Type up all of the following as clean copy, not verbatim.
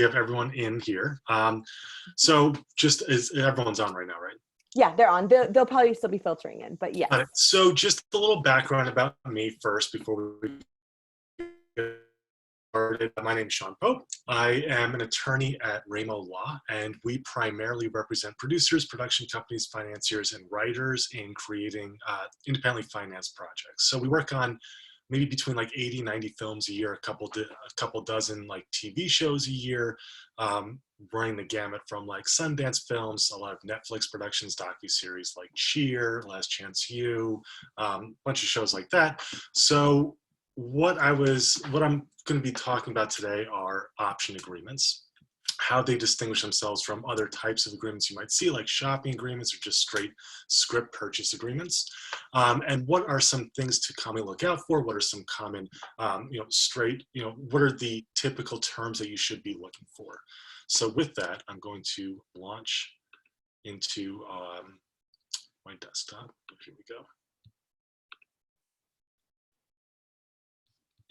have everyone in here. So just as everyone's on right now, right? Yeah, they're on. They'll probably still be filtering in, but yes. So just a little background about me first before we get started. My name is Sean Pope. I am an attorney at Ramo Law, and we primarily represent producers, production companies, financiers, and writers in creating independently financed projects. So we work on maybe between like 80, 90 films a year, a couple dozen like TV shows a year, running the gamut from like Sundance Films, a lot of Netflix productions, docuseries like Cheer, Last Chance U, bunch of shows like that. So what I'm going to be talking about today are option agreements, how they distinguish themselves from other types of agreements you might see, like shopping agreements or just straight script purchase agreements, and what are some things to commonly look out for. What are some common, what are the typical terms that you should be looking for? So with that, I'm going to launch into my desktop. Here we go.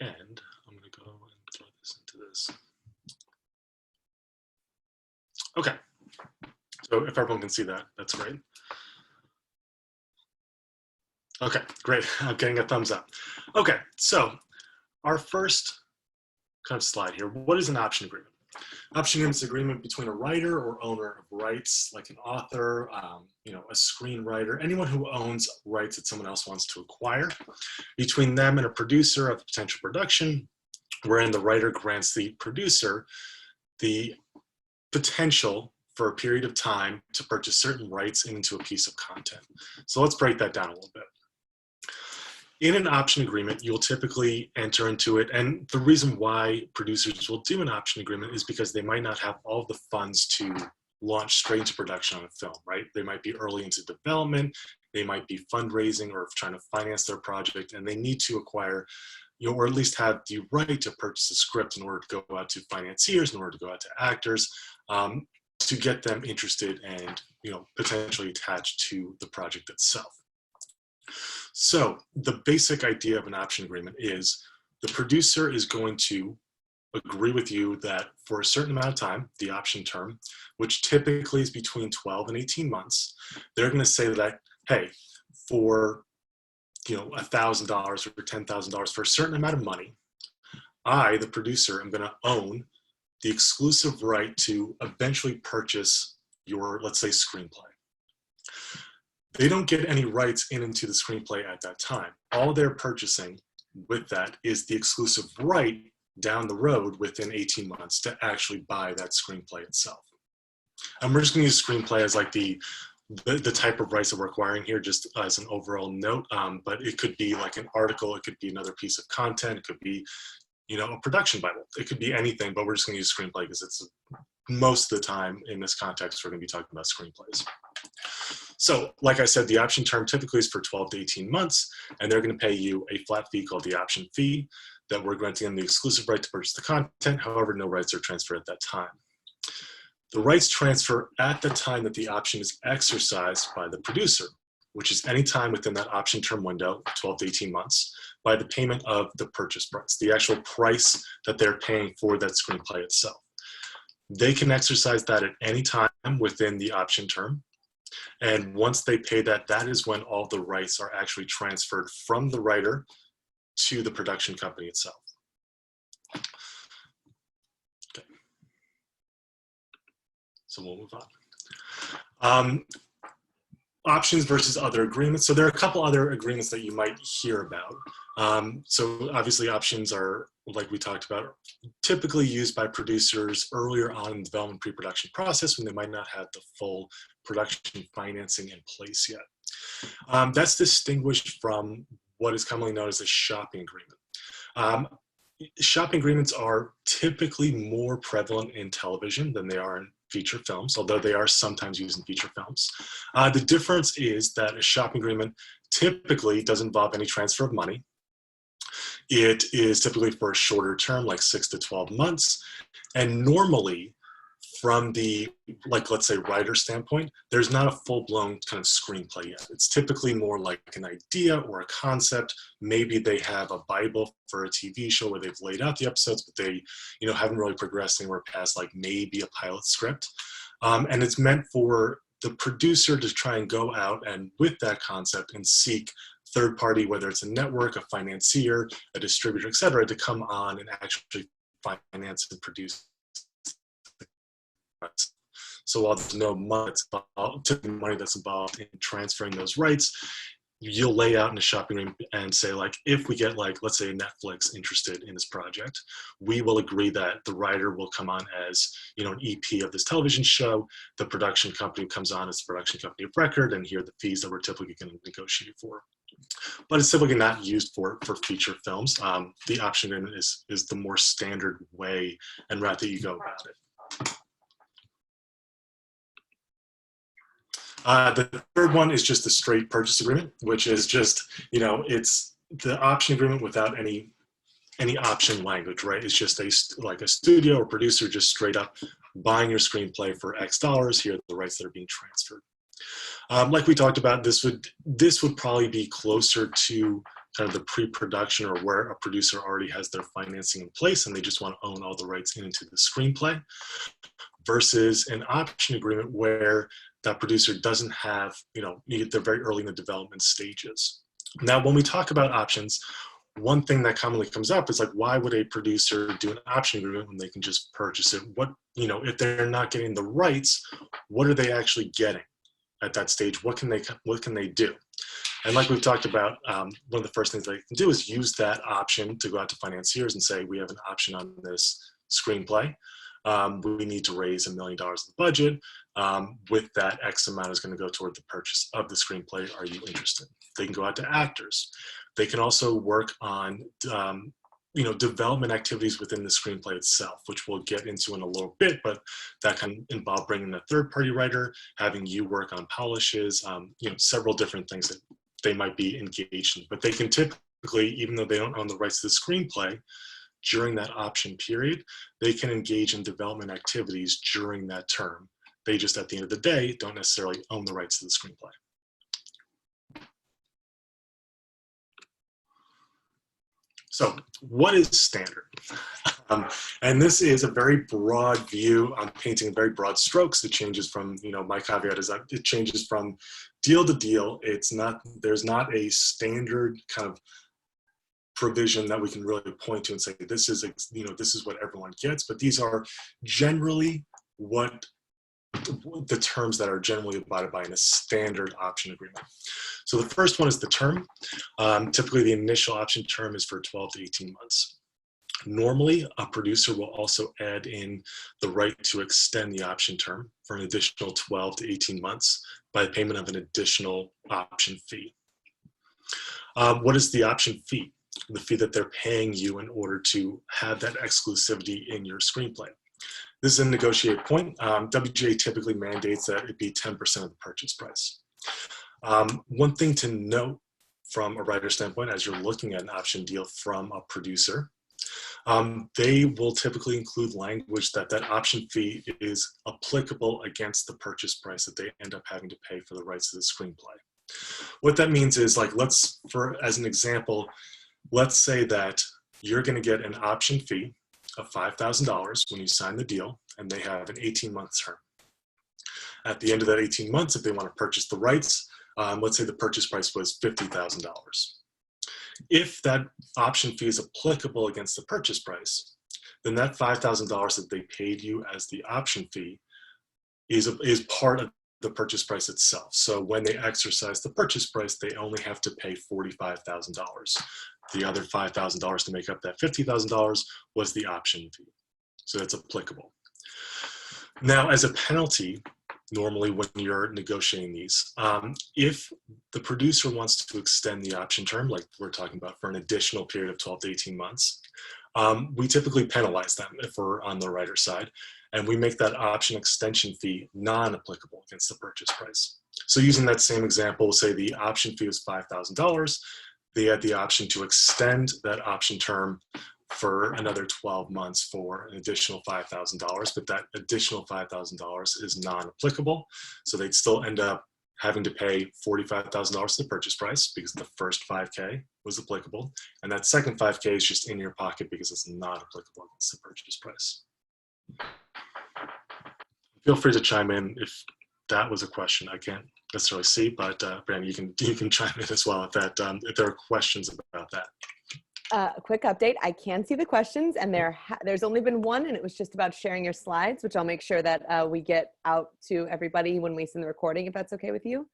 And I'm going to go and throw this into this. Okay, so if everyone can see that, that's great. Okay, great, I'm getting a thumbs up. Okay, so our first kind of slide here, what is an option agreement? Option agreement is an agreement between a writer or owner of rights, like an author, a screenwriter, anyone who owns rights that someone else wants to acquire, between them and a producer of a potential production, wherein the writer grants the producer the potential for a period of time to purchase certain rights into a piece of content. So let's break that down a little bit. In an option agreement, you'll typically enter into it, and the reason why producers will do an option agreement is because they might not have all the funds to launch straight into production on a film, right? They might be early into development, they might be fundraising or trying to finance their project, and they need to acquire, or at least have the right to purchase a script in order to go out to financiers, in order to go out to actors, to get them interested and potentially attached to the project itself. So the basic idea of an option agreement is the producer is going to agree with you that for a certain amount of time, the option term, which typically is between 12 and 18 months, they're going to say that, hey, for $1,000 or $10,000 for a certain amount of money, I, the producer, am going to own the exclusive right to eventually purchase your, let's say, screenplay. They don't get any rights into the screenplay at that time. All they're purchasing with that is the exclusive right down the road within 18 months to actually buy that screenplay itself. And we're just going to use screenplay as like the type of rights that we're acquiring here, just as an overall note, but it could be like an article, it could be another piece of content, it could be a production Bible. It could be anything, but we're just going to use screenplay because it's most of the time in this context, we're going to be talking about screenplays. So like I said, the option term typically is for 12 to 18 months, and they're going to pay you a flat fee called the option fee that we're granting them the exclusive right to purchase the content. However, no rights are transferred at that time. The rights transfer at the time that the option is exercised by the producer, which is any time within that option term window, 12 to 18 months, by the payment of the purchase price, the actual price that they're paying for that screenplay itself. They can exercise that at any time within the option term. And once they pay that, that is when all the rights are actually transferred from the writer to the production company itself. Okay. So we'll move on. Options versus other agreements. So there are a couple other agreements that you might hear about. So obviously options are, like we talked about, typically used by producers earlier on in the development pre-production process when they might not have the full production financing in place yet. That's distinguished from what is commonly known as a shopping agreement. Shopping agreements are typically more prevalent in television than they are in feature films, although they are sometimes used in feature films. The difference is that a shopping agreement typically doesn't involve any transfer of money. It is typically for a shorter term, like 6 to 12 months. And normally from the, like, let's say writer standpoint, there's not a full-blown kind of screenplay yet. It's typically more like an idea or a concept. Maybe they have a Bible for a TV show where they've laid out the episodes, but they, haven't really progressed anywhere past like maybe a pilot script. And it's meant for the producer to try and go out and with that concept and seek third party, whether it's a network, a financier, a distributor, et cetera, to come on and actually finance and produce. So while there's no money that's involved in transferring those rights, you'll lay out in a shopping room and say, like, if we get, like, let's say Netflix interested in this project, we will agree that the writer will come on as, an EP of this television show. The production company comes on as the production company of record, and here are the fees that we're typically going to negotiate for. But it's typically not used for feature films. The option agreement is the more standard way and route that you go about it. The third one is just the straight purchase agreement, which is just, it's the option agreement without any option language, right? It's just like a studio or producer just straight up buying your screenplay for X dollars. Here are the rights that are being transferred. Like we talked about, this would probably be closer to kind of the pre-production or where a producer already has their financing in place and they just want to own all the rights into the screenplay, versus an option agreement where that producer doesn't have, they're very early in the development stages. Now, when we talk about options, one thing that commonly comes up is like, why would a producer do an option agreement when they can just purchase it? What, if they're not getting the rights, what are they actually getting at that stage? What can they do? And like we've talked about, one of the first things they can do is use that option to go out to financiers and say, we have an option on this screenplay. We need to raise $1 million of the budget. With that, X amount is going to go toward the purchase of the screenplay. Are you interested? They can go out to actors. They can also work on, development activities within the screenplay itself, which we'll get into in a little bit, but that can involve bringing a third-party writer, having you work on polishes, several different things that they might be engaged in. But they can typically, even though they don't own the rights to the screenplay, during that option period, they can engage in development activities during that term. They just, at the end of the day, don't necessarily own the rights to the screenplay. So what is standard? And this is a very broad view. I'm painting very broad strokes. It changes from, my caveat is that it changes from deal to deal. There's not a standard kind of provision that we can really point to and say, this is what everyone gets, but these are generally what the terms that are generally abided by in a standard option agreement. So the first one is the term. Typically the initial option term is for 12 to 18 months. Normally a producer will also add in the right to extend the option term for an additional 12 to 18 months by the payment of an additional option fee. What is the option fee? The fee that they're paying you in order to have that exclusivity in your screenplay. This is a negotiated point. WGA typically mandates that it be 10% of the purchase price. One thing to note from a writer standpoint, as you're looking at an option deal from a producer, they will typically include language that option fee is applicable against the purchase price that they end up having to pay for the rights to the screenplay. What that means is, like, as an example, let's say that you're going to get an option fee of $5,000 when you sign the deal, and they have an 18-month term. At the end of that 18 months, if they want to purchase the rights, let's say the purchase price was $50,000. If that option fee is applicable against the purchase price, then that $5,000 that they paid you as the option fee is part of the purchase price itself. So when they exercise the purchase price, they only have to pay $45,000. The other $5,000 to make up that $50,000 was the option fee. So that's applicable. Now, as a penalty, normally when you're negotiating these, if the producer wants to extend the option term, like we're talking about, for an additional period of 12 to 18 months, we typically penalize them if we're on the writer's side, and we make that option extension fee non-applicable against the purchase price. So using that same example, we'll say the option fee is $5,000. They had the option to extend that option term for another 12 months for an additional $5,000, but that additional $5,000 is non-applicable. So they'd still end up having to pay $45,000 to the purchase price because the first 5K was applicable. And that second 5K is just in your pocket because it's not applicable against the purchase price. Feel free to chime in if that was a question. I can't necessarily see, but Brandy, you can chime in as well if there are questions about that. A quick update. I can see the questions, and there's only been one, and it was just about sharing your slides, which I'll make sure that we get out to everybody when we send the recording, if that's okay with you.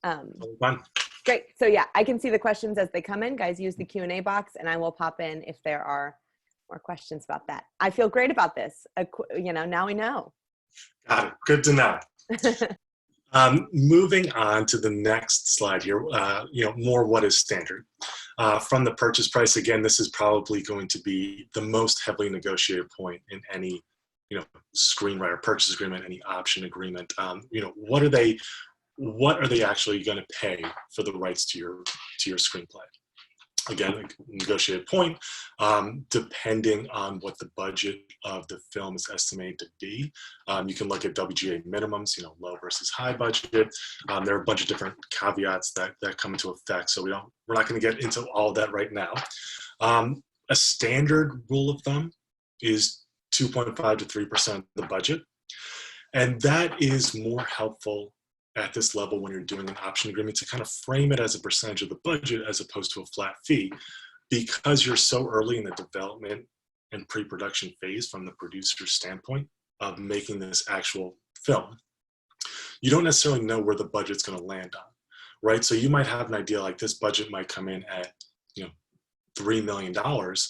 Fine. Great. So yeah, I can see the questions as they come in. Guys, use the Q&A box, and I will pop in if there are more questions about that. I feel great about this. Now we know. Got it. Good to know. Moving on to the next slide here, more what is standard. From the purchase price, again, this is probably going to be the most heavily negotiated point in any, screenwriter purchase agreement, any option agreement. What are they actually going to pay for the rights to your screenplay? Again, a negotiated point, depending on what the budget of the film is estimated to be. You can look at WGA minimums, low versus high budget. There are a bunch of different caveats that come into effect, so we're not going to get into all of that right now. A standard rule of thumb is 2.5 to 3% of the budget, and that is more helpful at this level when you're doing an option agreement to kind of frame it as a percentage of the budget as opposed to a flat fee, because you're so early in the development and pre-production phase from the producer's standpoint of making this actual film. You don't necessarily know where the budget's going to land on, right? So you might have an idea like this budget might come in at, $3 million,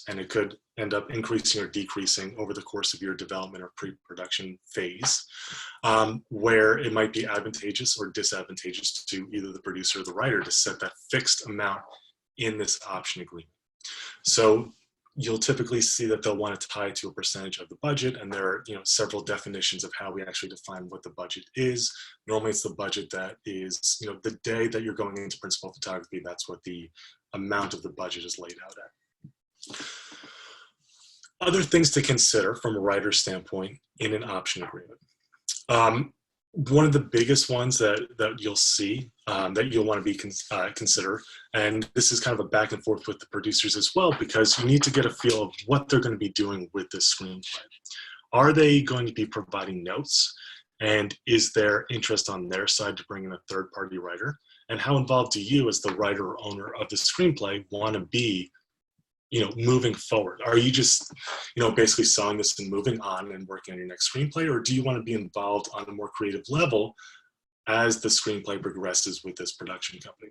and it could end up increasing or decreasing over the course of your development or pre-production phase, where it might be advantageous or disadvantageous to either the producer or the writer to set that fixed amount in this option agreement. So you'll typically see that they'll want to tie it to a percentage of the budget, and there are several definitions of how we actually define what the budget is. Normally it's the budget that is, the day that you're going into principal photography, that's what the amount of the budget is laid out at. Other things to consider from a writer's standpoint in an option agreement. One of the biggest ones that you'll see that you'll want to be consider, and this is kind of a back and forth with the producers as well, because you need to get a feel of what they're going to be doing with this screenplay. Are they going to be providing notes? And is there interest on their side to bring in a third-party writer? And how involved do you as the writer or owner of the screenplay want to be, moving forward? Are you just, basically selling this and moving on and working on your next screenplay? Or do you want to be involved on a more creative level as the screenplay progresses with this production company?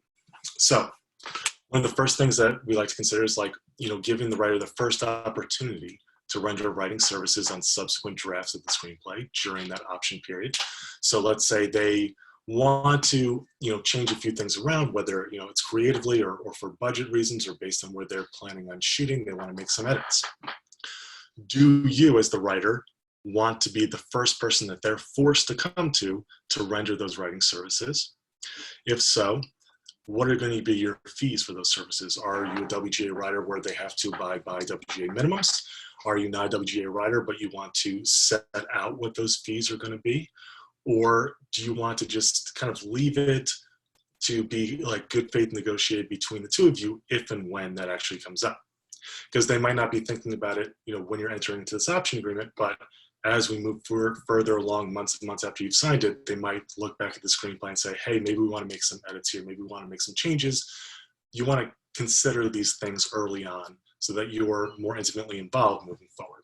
So one of the first things that we like to consider is giving the writer the first opportunity to render writing services on subsequent drafts of the screenplay during that option period. So let's say they want to change a few things around, whether it's creatively or for budget reasons or based on where they're planning on shooting, they want to make some edits. Do you as the writer want to be the first person that they're forced to come to render those writing services? If so, what are going to be your fees for those services? Are you a WGA writer where they have to abide by WGA minimums? Are you not a WGA writer but you want to set out what those fees are going to be? Or do you want to just kind of leave it to be like good faith negotiated between the two of you if and when that actually comes up? Because they might not be thinking about it, when you're entering into this option agreement, but as we move further along months and months after you've signed it, they might look back at the screenplay and say, hey, maybe we want to make some edits here. Maybe we want to make some changes. You want to consider these things early on so that you're more intimately involved moving forward.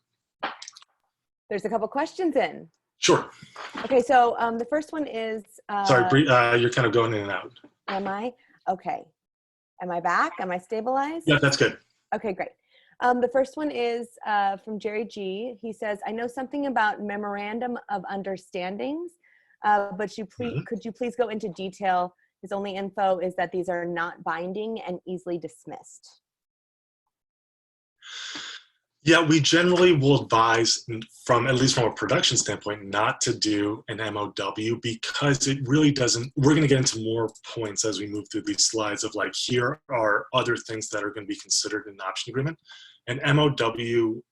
There's a couple questions in. Sure. Okay, so the first one is... Sorry, Bree, you're kind of going in and out. Am I? Okay. Am I back? Am I stabilized? Yeah, that's good. Okay, great. The first one is from Jerry G. He says, I know something about memorandum of understandings, but could you please go into detail? His only info is that these are not binding and easily dismissed. Yeah, we generally will advise, at least from a production standpoint, not to do an MOW because it really doesn't, we're going to get into more points as we move through these slides of here are other things that are going to be considered in an option agreement. An MOW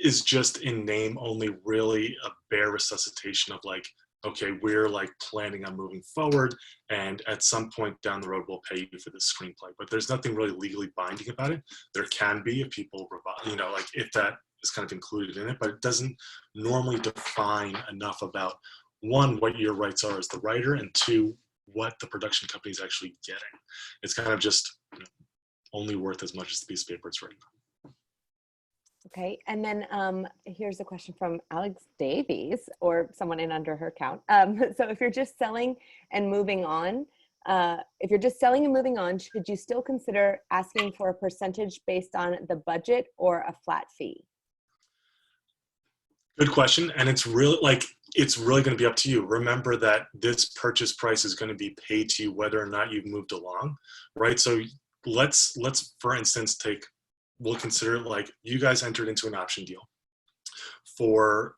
is just in name only really a bare resuscitation of like, okay, we're like planning on moving forward, and at some point down the road we'll pay you for the screenplay. But there's nothing really legally binding about it. There can be if people, like if that is kind of included in it, but it doesn't normally define enough about, one, what your rights are as the writer, and two, what the production company is actually getting. It's kind of just only worth as much as the piece of paper it's written on. Okay, and then here's a question from Alex Davies, or someone in under her count. So if you're just selling and moving on, should you still consider asking for a percentage based on the budget or a flat fee? Good question, and it's really going to be up to you. Remember that this purchase price is going to be paid to you whether or not you've moved along, right? So let's for instance we'll consider like you guys entered into an option deal for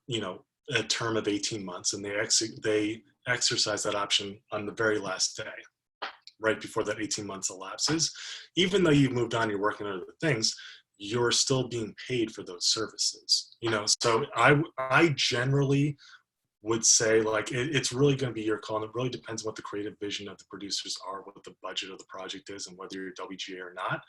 a term of 18 months, and they exercise that option on the very last day, right before that 18 months elapses. Even though you've moved on, you're working on other things, you're still being paid for those services. So I generally would say like it's really going to be your call, and it really depends on what the creative vision of the producers are, what the budget of the project is, and whether you're WGA or not.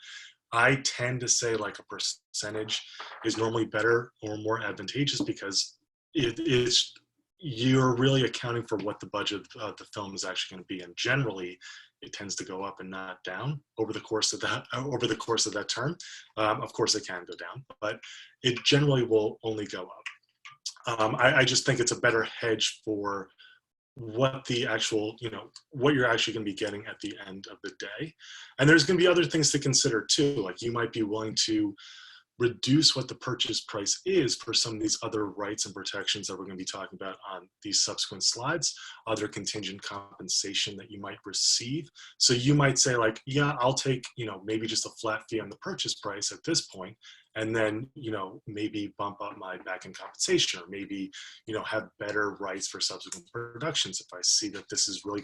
I tend to say like a percentage is normally better or more advantageous, because you're really accounting for what the budget of the film is actually going to be, and generally it tends to go up and not down over the course of that term. Of course it can go down, but it generally will only go up. I just think it's a better hedge for what the actual, what you're actually going to be getting at the end of the day. And there's going to be other things to consider too. Like you might be willing to reduce what the purchase price is for some of these other rights and protections that we're going to be talking about on these subsequent slides, other contingent compensation that you might receive. So you might say like, yeah, I'll take, maybe just a flat fee on the purchase price at this point, and then, maybe bump up my back-end compensation, or maybe, have better rights for subsequent productions if I see that this is really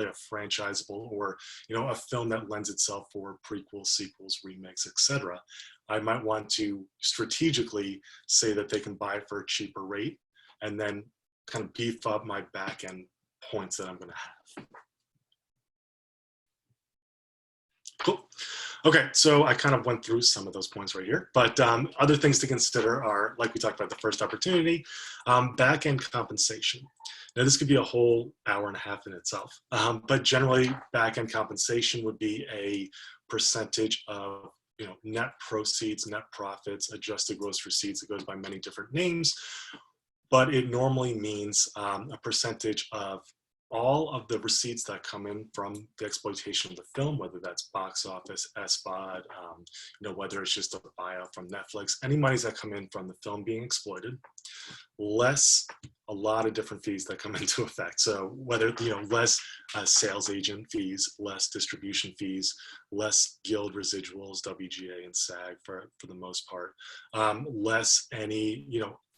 a franchisable, or, a film that lends itself for prequels, sequels, remakes, etc. I might want to strategically say that they can buy it for a cheaper rate, and then kind of beef up my back-end points that I'm going to have. Cool. Okay, so I kind of went through some of those points right here, but other things to consider are, like we talked about the first opportunity, back-end compensation. Now this could be a whole hour and a half in itself, but generally back-end compensation would be a percentage of net proceeds, net profits, adjusted gross receipts. It goes by many different names, but it normally means a percentage of all of the receipts that come in from the exploitation of the film, whether that's box office, SVOD, whether it's just a buyout from Netflix, any monies that come in from the film being exploited, less a lot of different fees that come into effect. So whether, less sales agent fees, less distribution fees, less guild residuals, WGA and SAG for the most part, less any,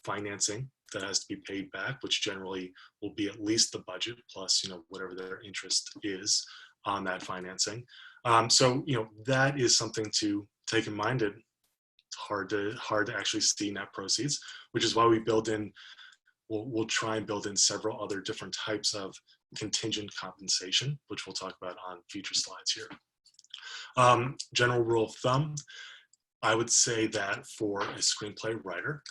financing that has to be paid back, which generally will be at least the budget plus, whatever their interest is on that financing. So, that is something to take in mind. It's hard to actually see net proceeds, which is why we build in, we'll try and build in several other different types of contingent compensation, which we'll talk about on future slides here. General rule of thumb, I would say that for a screenplay writer,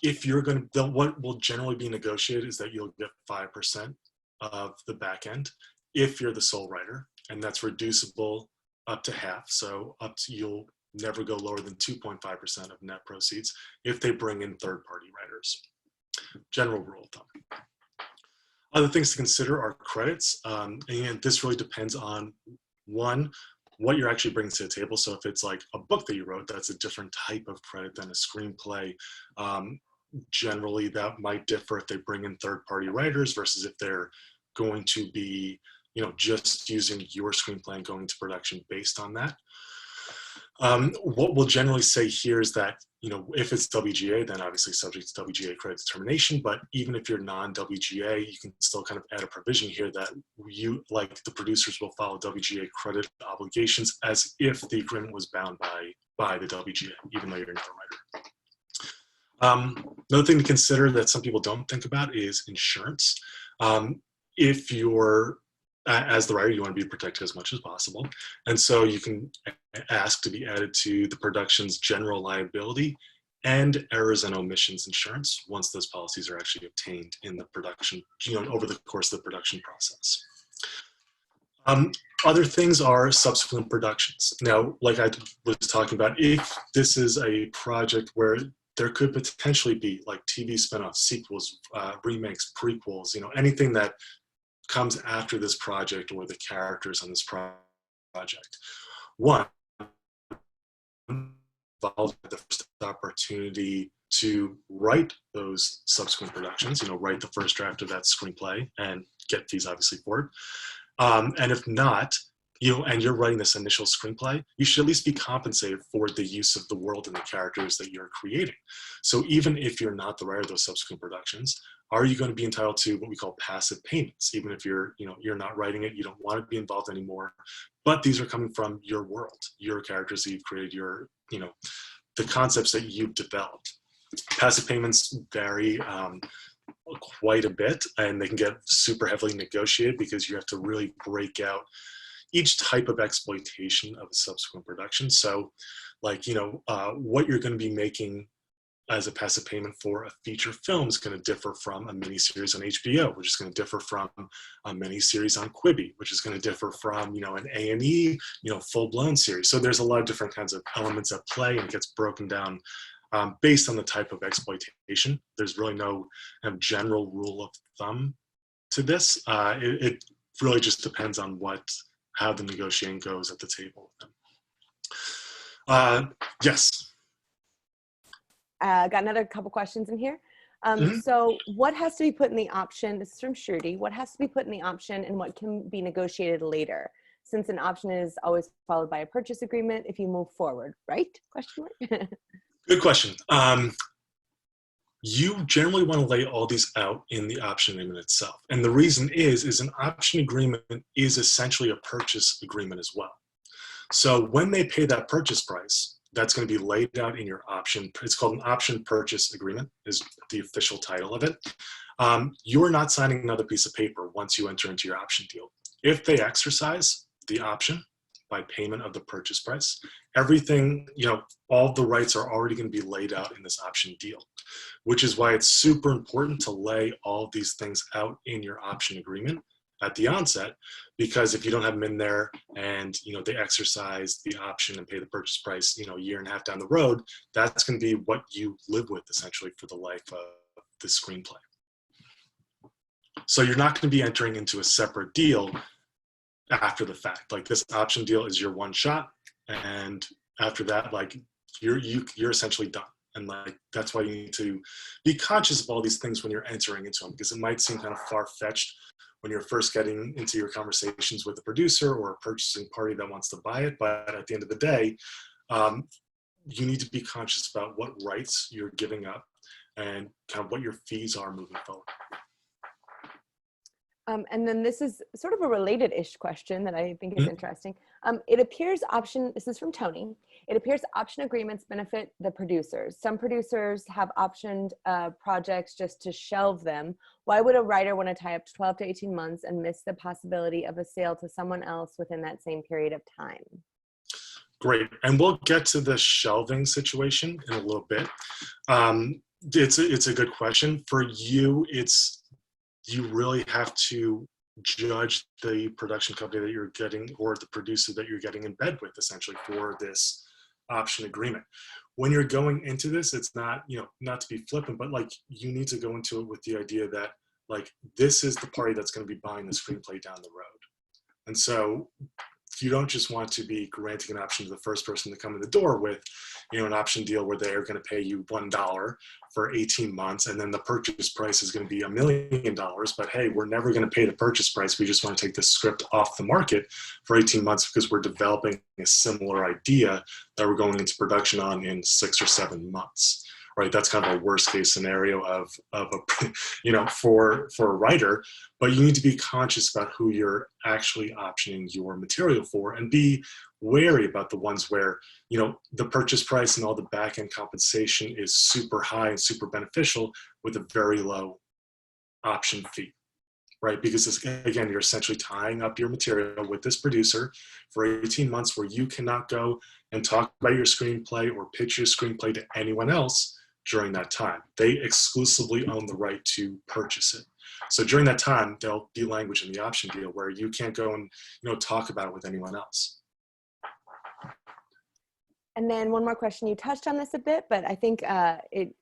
if you're going to, what will generally be negotiated is that you'll get 5% of the back end if you're the sole writer, and that's reducible up to half. So you'll never go lower than 2.5% of net proceeds if they bring in third-party writers. General rule of thumb. Other things to consider are credits, and this really depends on, one, what you're actually bringing to the table. So if it's like a book that you wrote, that's a different type of credit than a screenplay. Generally, that might differ if they bring in third-party writers versus if they're going to be, just using your screenplay and going to production based on that. What we'll generally say here is that, if it's WGA, then obviously subject to WGA credit determination, but even if you're non-WGA, you can still kind of add a provision here that the producers will follow WGA credit obligations as if the agreement was bound by by the WGA, even though you're not a writer. Another thing to consider that some people don't think about is insurance. If you're, as the writer, you want to be protected as much as possible. And so you can ask to be added to the production's general liability and errors and omissions insurance once those policies are actually obtained in the production, over the course of the production process. Other things are subsequent productions. Now, like I was talking about, if this is a project where there could potentially be like TV spinoffs, sequels, remakes, prequels, anything that comes after this project or the characters on this project. One, involved the first opportunity to write those subsequent productions, write the first draft of that screenplay and get fees obviously for it. And if not, and you're writing this initial screenplay, you should at least be compensated for the use of the world and the characters that you're creating. So even if you're not the writer of those subsequent productions, are you going to be entitled to what we call passive payments? Even if you're not writing it, you don't want to be involved anymore, but these are coming from your world, your characters that you've created, the concepts that you've developed. Passive payments vary quite a bit, and they can get super heavily negotiated because you have to really break out each type of exploitation of a subsequent production. So like, what you're going to be making as a passive payment for a feature film is going to differ from a miniseries on HBO, which is going to differ from a miniseries on Quibi, which is going to differ from, an A&E, full-blown series. So there's a lot of different kinds of elements at play, and it gets broken down based on the type of exploitation. There's really no general rule of thumb to this. It really just depends on how the negotiating goes at the table with them. Yes. Got another couple questions in here. So what has to be put in the option? This is from Shruti. What has to be put in the option and what can be negotiated later? Since an option is always followed by a purchase agreement if you move forward, right? Question mark. Good question. You generally want to lay all these out in the option agreement itself. And the reason is an option agreement is essentially a purchase agreement as well. So when they pay that purchase price, that's going to be laid out in your option. It's called an option purchase agreement is the official title of it. You're not signing another piece of paper once you enter into your option deal. If they exercise the option by payment of the purchase price, everything, all the rights are already going to be laid out in this option deal, which is why it's super important to lay all of these things out in your option agreement at the onset, because if you don't have them in there and, they exercise the option and pay the purchase price, a year and a half down the road, that's going to be what you live with essentially for the life of the screenplay. So you're not going to be entering into a separate deal after the fact. Like this option deal is your one shot, and after that, like you're essentially done. And like that's why you need to be conscious of all these things when you're entering into them, because it might seem kind of far-fetched when you're first getting into your conversations with a producer or a purchasing party that wants to buy it. But at the end of the day, you need to be conscious about what rights you're giving up and kind of what your fees are moving forward. And then this is sort of a related-ish question that I think is interesting. It appears this is from Tony, it appears option agreements benefit the producers. Some producers have optioned projects just to shelve them. Why would a writer want to tie up 12 to 18 months and miss the possibility of a sale to someone else within that same period of time? Great, and we'll get to the shelving situation in a little bit. It's a good question. For you, you really have to judge the production company that you're getting or the producer that you're getting in bed with essentially for this option agreement. When you're going into this, it's not, not to be flippant, but like you need to go into it with the idea that like this is the party that's going to be buying the screenplay down the road. And so you don't just want to be granting an option to the first person to come in the door with, an option deal where they're going to pay you $1 for 18 months, and then the purchase price is going to be $1 million. But hey, we're never going to pay the purchase price. We just want to take the script off the market for 18 months because we're developing a similar idea that we're going into production on in 6 or 7 months. Right, that's kind of a worst case scenario of for a writer, but you need to be conscious about who you're actually optioning your material for and be wary about the ones where, the purchase price and all the back-end compensation is super high and super beneficial with a very low option fee, right? Because again, you're essentially tying up your material with this producer for 18 months where you cannot go and talk about your screenplay or pitch your screenplay to anyone else during that time. They exclusively own the right to purchase it. So during that time, there'll be language in the option deal where you can't go and talk about it with anyone else. And then one more question. You touched on this a bit, but I think it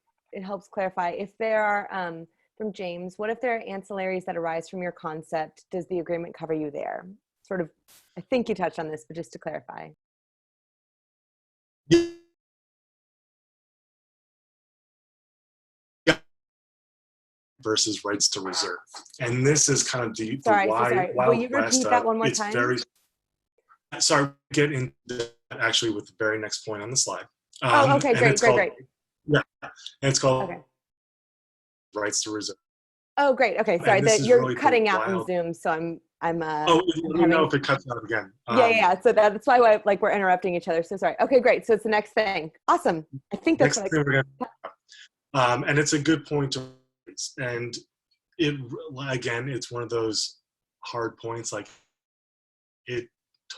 helps clarify. If there are, from James, what if there are ancillaries that arise from your concept? Does the agreement cover you there? Sort of, I think you touched on this, but just to clarify. Versus rights to reserve. And this is kind of the Sorry. Will you West, repeat that one more time? Sorry, get into that actually with the very next point on the slide. Okay, great. Yeah, and it's called rights to reserve. Oh, great. Okay, sorry. You're really cutting out in Zoom, so I'm let me know if it cuts out again. Yeah. So that's why we're interrupting each other. So sorry. Okay, great. So it's the next thing. Awesome. I think that's next thing we're gonna. And it's a good point to. And it's one of those hard points. Like, it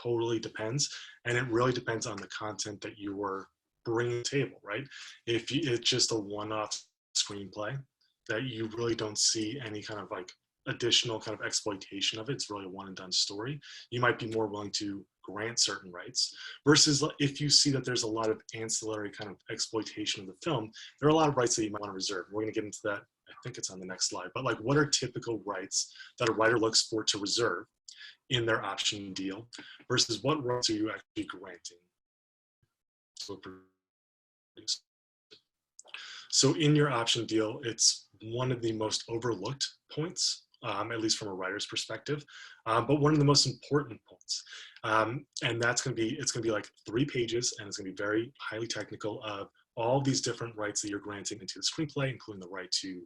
totally depends, and it really depends on the content that you were bringing to the table, right? If it's just a one-off screenplay that you really don't see any kind of like additional kind of exploitation of it, it's really a one-and-done story, you might be more willing to grant certain rights, versus if you see that there's a lot of ancillary kind of exploitation of the film, there are a lot of rights that you might want to reserve. We're going to get into that. I think it's on the next slide, but like, what are typical rights that a writer looks for to reserve in their option deal versus what rights are you actually granting to a producer? So in your option deal, it's one of the most overlooked points, at least from a writer's perspective, but one of the most important points. And it's going to be like 3 pages, and it's going to be very highly technical of all these different rights that you're granting into the screenplay, including the right to,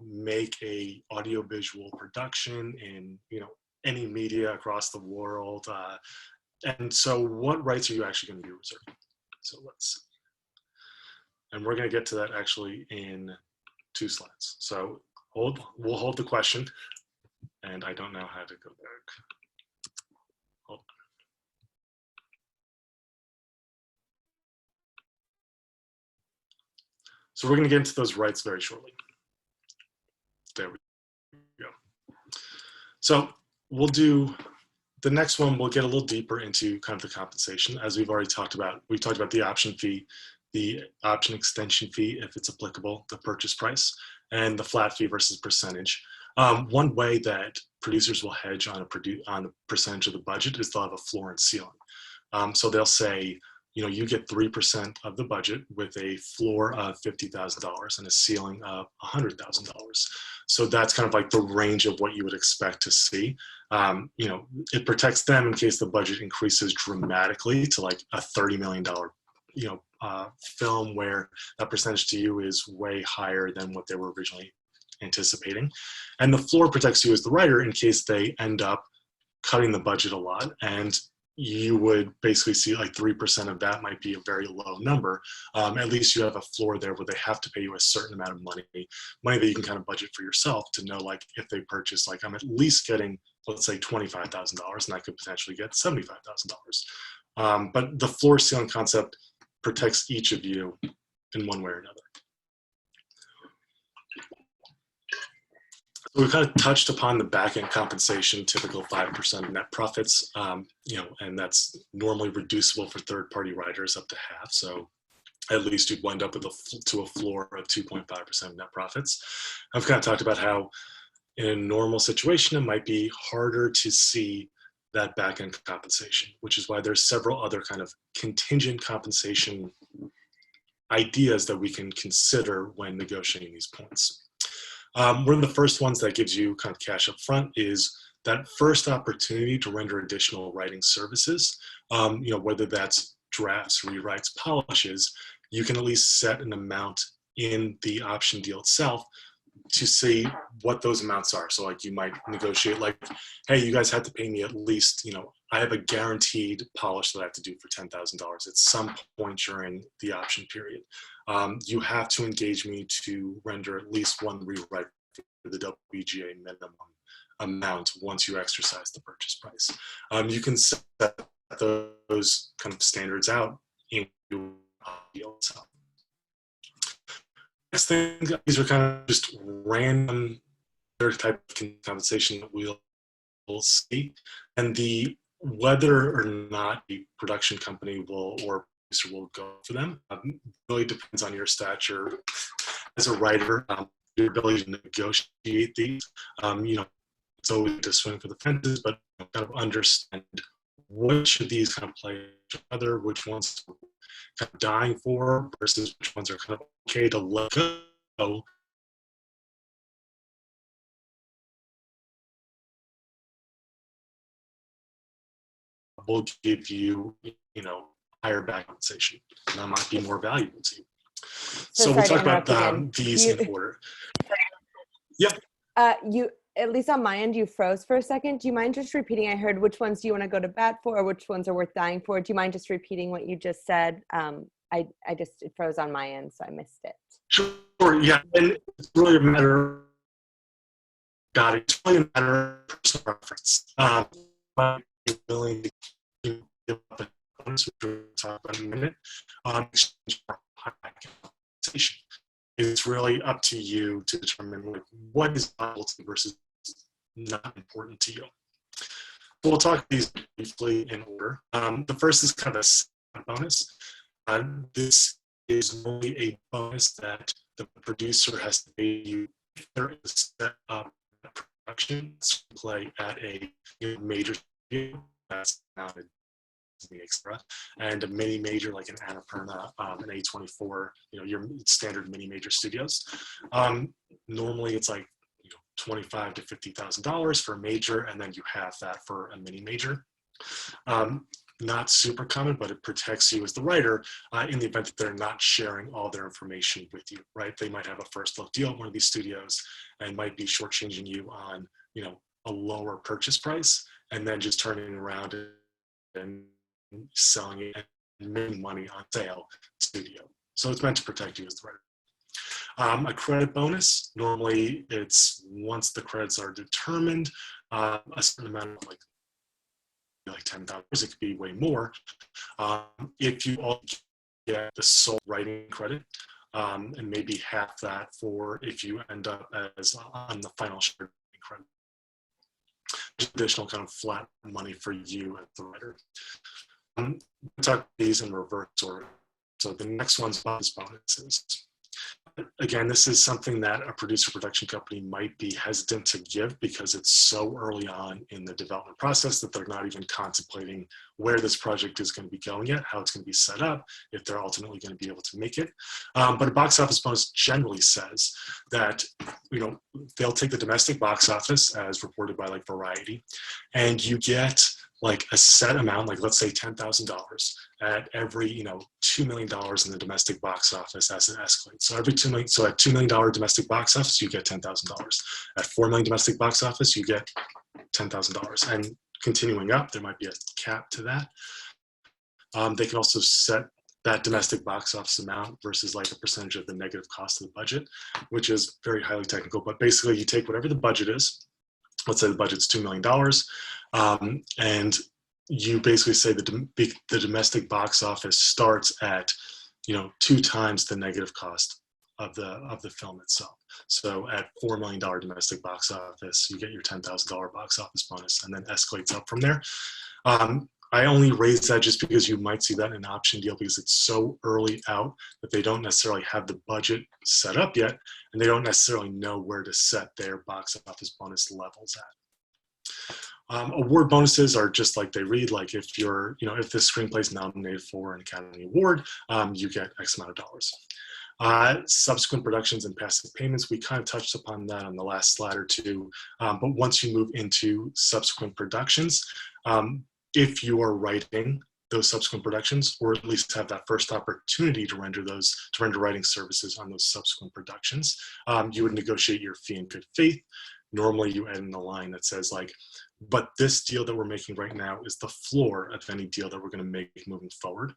make a audiovisual production in, any media across the world. And so what rights are you actually going to be reserving? So and we're going to get to that actually in 2 slides. So we'll hold the question, and I don't know how to go back. Hold on. So we're going to get into those rights very shortly. There we go. So we'll do the next one. We'll get a little deeper into kind of the compensation, as we've already talked about. We talked about the option fee, the option extension fee, if it's applicable, the purchase price, and the flat fee versus percentage. One way that producers will hedge on a percentage of the budget is they'll have a floor and ceiling. So they'll say, you get 3% of the budget with a floor of $50,000 and a ceiling of $100,000. So that's kind of like the range of what you would expect to see. It protects them in case the budget increases dramatically to like a $30 million, film where that percentage to you is way higher than what they were originally anticipating. And the floor protects you as the writer in case they end up cutting the budget a lot, and you would basically see like 3% of that might be a very low number. At least you have a floor there where they have to pay you a certain amount of money that you can kind of budget for yourself to know, like, if they purchase, like, I'm at least getting, let's say, $25,000, and I could potentially get $75,000. But the floor ceiling concept protects each of you in one way or another. So we kind of touched upon the back-end compensation, typical 5% of net profits, and that's normally reducible for third-party writers up to half. So at least you'd wind up with a floor of 2.5% of net profits. I've kind of talked about how in a normal situation, it might be harder to see that back-end compensation, which is why there's several other kind of contingent compensation ideas that we can consider when negotiating these points. One of the first ones that gives you kind of cash up front is that first opportunity to render additional writing services, whether that's drafts, rewrites, polishes, you can at least set an amount in the option deal itself to see what those amounts are. So like you might negotiate like, hey, you guys have to pay me at least, I have a guaranteed polish that I have to do for $10,000 at some point during the option period. You have to engage me to render at least one rewrite for the WGA minimum amount once you exercise the purchase price. You can set those kind of standards out in your deal itself. Next thing, these are kind of just random type of compensation that we'll see, and whether or not the production company will or producer will go for them really depends on your stature as a writer, your ability to negotiate these. It's always to swing for the fences, but kind of understand which of these kind of play each other, which ones are kind of dying for versus which ones are kind of okay to let go. Will give you, higher back compensation, and that might be more valuable to you. So we'll talk about these in order. Yeah. You, at least on my end, you froze for a second. Do you mind just repeating? I heard which ones do you want to go to bat for, or which ones are worth dying for? Do you mind just repeating what you just said? It froze on my end, so I missed it. Sure. Yeah, and it's really a matter. Got it. It's really a matter of personal preference. You're willing to give up a bonus, which we'll talk about in a minute, exchange for high compensation. It's really up to you to determine what is valuable to you versus not important to you. We'll talk these briefly in order. The first is kind of a bonus. This is only a bonus that the producer has to pay you if there is set up production screenplay at a major studio that's mounted etc. And a mini major like an Annapurna, an A24, your standard mini major studios. Normally it's like $25,000 to $50,000 for a major, and then you have that for a mini major. Not super common, but it protects you as the writer in the event that they're not sharing all their information with you, right? They might have a first look deal at one of these studios and might be shortchanging you on, a lower purchase price, and then just turning around and selling it and making money on sale studio. So it's meant to protect you as the writer. A credit bonus, normally it's once the credits are determined, a certain amount of like $10,000, it could be way more. If you all get the sole writing credit, and maybe half that for if you end up as on the final shared credit. Additional kind of flat money for you as the writer. We'll talk these in reverse order. So the next one's bonuses. Again, this is something that a producer production company might be hesitant to give because it's so early on in the development process that they're not even contemplating where this project is going to be going yet, how it's going to be set up, if they're ultimately going to be able to make it. But a box office bonus generally says that, they'll take the domestic box office as reported by like Variety, and you get like a set amount, like let's say $10,000 at every, $2 million in the domestic box office as it escalates. So every $2 million, so at $2 million domestic box office, you get $10,000. At $4 million domestic box office, you get $10,000. And continuing up, there might be a cap to that. They can also set that domestic box office amount versus like a percentage of the negative cost of the budget, which is very highly technical. But basically you take whatever the budget is, let's say the budget's $2 million, and you basically say the domestic box office starts at 2 times the negative cost of the film itself. So at $4 million domestic box office, you get your $10,000 box office bonus, and then escalates up from there. I only raise that just because you might see that in an option deal because it's so early out that they don't necessarily have the budget set up yet, and they don't necessarily know where to set their box office bonus levels at. Award bonuses are just like they read, like if you're, if this screenplay is nominated for an Academy Award, you get X amount of dollars. Subsequent productions and passive payments, we kind of touched upon that on the last slide or two, but once you move into subsequent productions, if you are writing those subsequent productions, or at least have that first opportunity to render writing services on those subsequent productions, you would negotiate your fee in good faith. Normally you add in a line that says like, but this deal that we're making right now is the floor of any deal that we're going to make moving forward.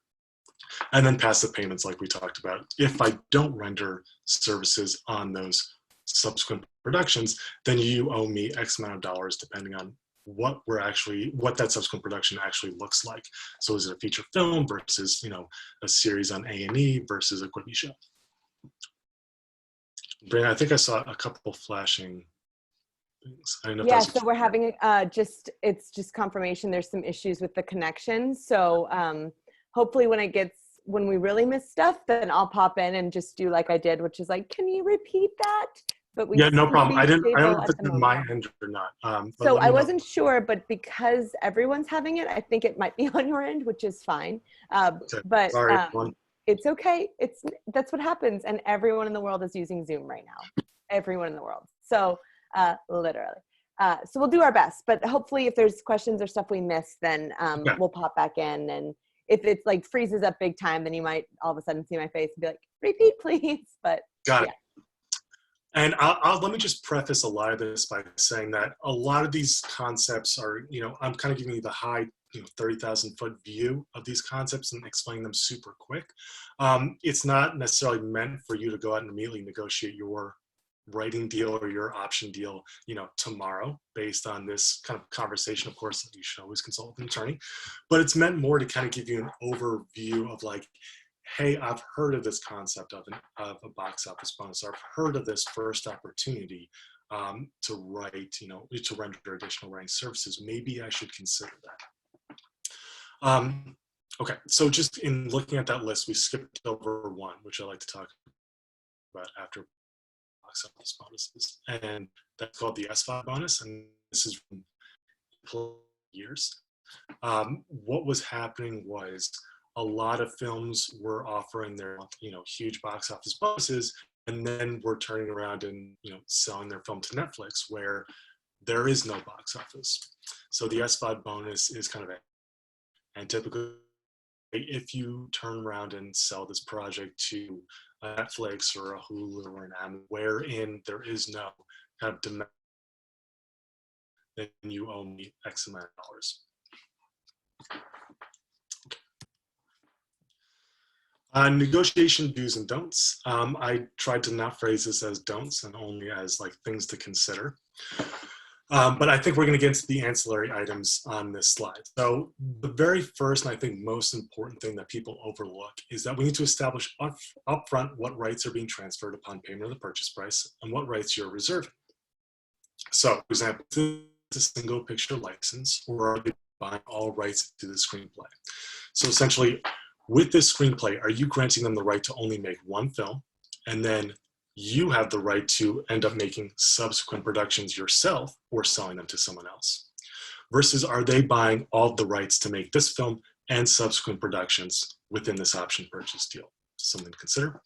And then passive payments, like we talked about. If I don't render services on those subsequent productions, then you owe me X amount of dollars depending on what that subsequent production actually looks like. So is it a feature film versus, a series on A&E versus a Quibi show? Brianna, I think I saw a couple flashing things. I don't know if Yeah, that was so we're having it's just confirmation. There's some issues with the connection. So hopefully when we really miss stuff, then I'll pop in and just do like I did, which is like, can you repeat that? But we yeah, no seem to problem. be I don't stable know if at it's the on moment. my end or not. But So let me I know. wasn't sure, but because everyone's having it, I think it might be on your end, which is fine. Okay. But Sorry, everyone. it's okay. That's what happens, and everyone in the world is using Zoom right now. Everyone in the world. So literally. So we'll do our best, but hopefully if there's questions or stuff we missed, then Okay. we'll pop back in. And if it's like freezes up big time, then you might all of a sudden see my face and be like, repeat please. But Got it. And let me just preface a lot of this by saying that a lot of these concepts are, I'm kind of giving you the high, 30,000 foot view of these concepts and explaining them super quick. It's not necessarily meant for you to go out and immediately negotiate your writing deal or your option deal, tomorrow based on this kind of conversation. Of course, you should always consult with an attorney, but it's meant more to kind of give you an overview of like, hey, I've heard of this concept of a box office bonus. I've heard of this first opportunity to write, to render additional writing services. Maybe I should consider that. Okay, so just in looking at that list, we skipped over one, which I like to talk about after box office bonuses, and that's called the SVOD bonus, and this is from years. What was happening was a lot of films were offering their, huge box office bonuses, and then we're turning around and, selling their film to Netflix, where there is no box office. So the SVOD bonus is kind of it. And typically, if you turn around and sell this project to a Netflix or a Hulu or an Amazon, wherein there is no kind of demand, then you owe me X amount of dollars. Negotiation do's and don'ts. I tried to not phrase this as don'ts and only as like things to consider. But I think we're going to get into the ancillary items on this slide. So the very first and I think most important thing that people overlook is that we need to establish upfront what rights are being transferred upon payment of the purchase price and what rights you're reserving. So, for example, is this a single picture license, or are they buying all rights to the screenplay? So essentially, with this screenplay, are you granting them the right to only make one film, and then you have the right to end up making subsequent productions yourself or selling them to someone else? Versus are they buying all the rights to make this film and subsequent productions within this option purchase deal? Something to consider.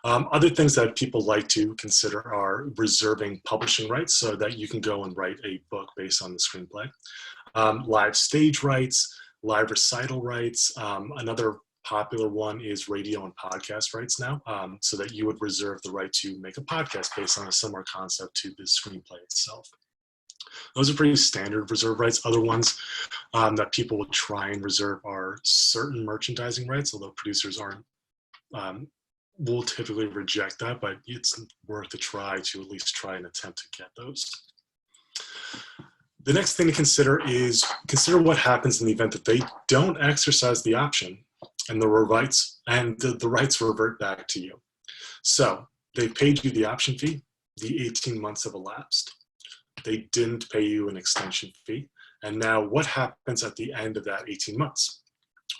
Other things that people like to consider are reserving publishing rights so that you can go and write a book based on the screenplay. Live stage rights, live recital rights. Another popular one is radio and podcast rights now, so that you would reserve the right to make a podcast based on a similar concept to the screenplay itself. Those are pretty standard reserve rights. Other ones that people will try and reserve are certain merchandising rights, although producers will typically reject that, but it's worth a try to at least try and attempt to get those. The next thing to consider is what happens in the event that they don't exercise the option and the rights revert back to you. So they paid you the option fee, the 18 months have elapsed. They didn't pay you an extension fee. And now what happens at the end of that 18 months?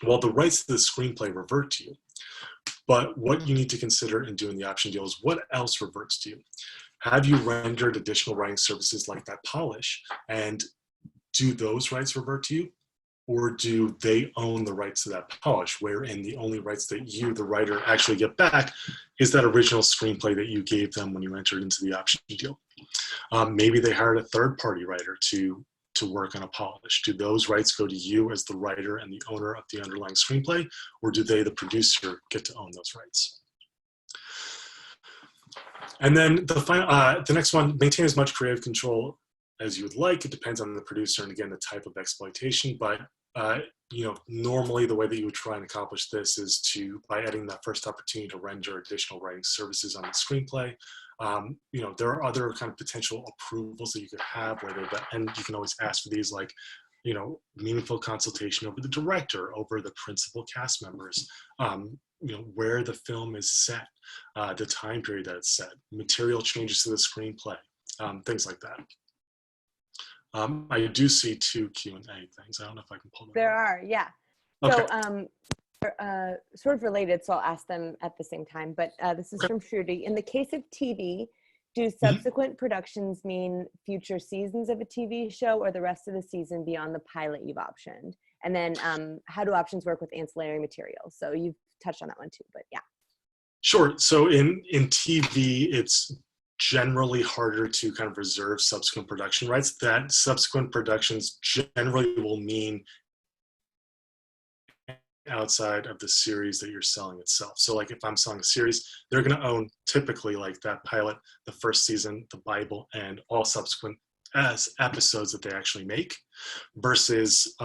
Well, the rights to the screenplay revert to you. But what you need to consider in doing the option deal is what else reverts to you. Have you rendered additional writing services like that polish? And do those rights revert to you? Or do they own the rights to that polish, wherein the only rights that you, the writer, actually get back is that original screenplay that you gave them when you entered into the option deal? Maybe they hired a third-party writer to work on a polish. Do those rights go to you as the writer and the owner of the underlying screenplay, or do they, the producer, get to own those rights? And then the next one, maintain as much creative control as you would like. It depends on the producer and again, the type of exploitation, but normally the way that you would try and accomplish this is by adding that first opportunity to render additional writing services on the screenplay. There are other kind of potential approvals that you could have, and you can always ask for these, like, meaningful consultation over the director, over the principal cast members, where the film is set, the time period that it's set, material changes to the screenplay, things like that. I do see 2 Q&A things. I don't know if I can pull them There up. are, yeah. Okay. So sort of related, so I'll ask them at the same time, but this is from Shruti. In the case of TV, do subsequent productions mean future seasons of a TV show or the rest of the season beyond the pilot you've optioned? And then how do options work with ancillary materials? So you've touched on that one too, but yeah. Sure. So in TV, it's generally harder to kind of reserve subsequent production rights. That subsequent productions generally will mean outside of the series that you're selling itself. So like if I'm selling a series, they're going to own typically like that pilot, the first season, the Bible, and all subsequent episodes that they actually make, versus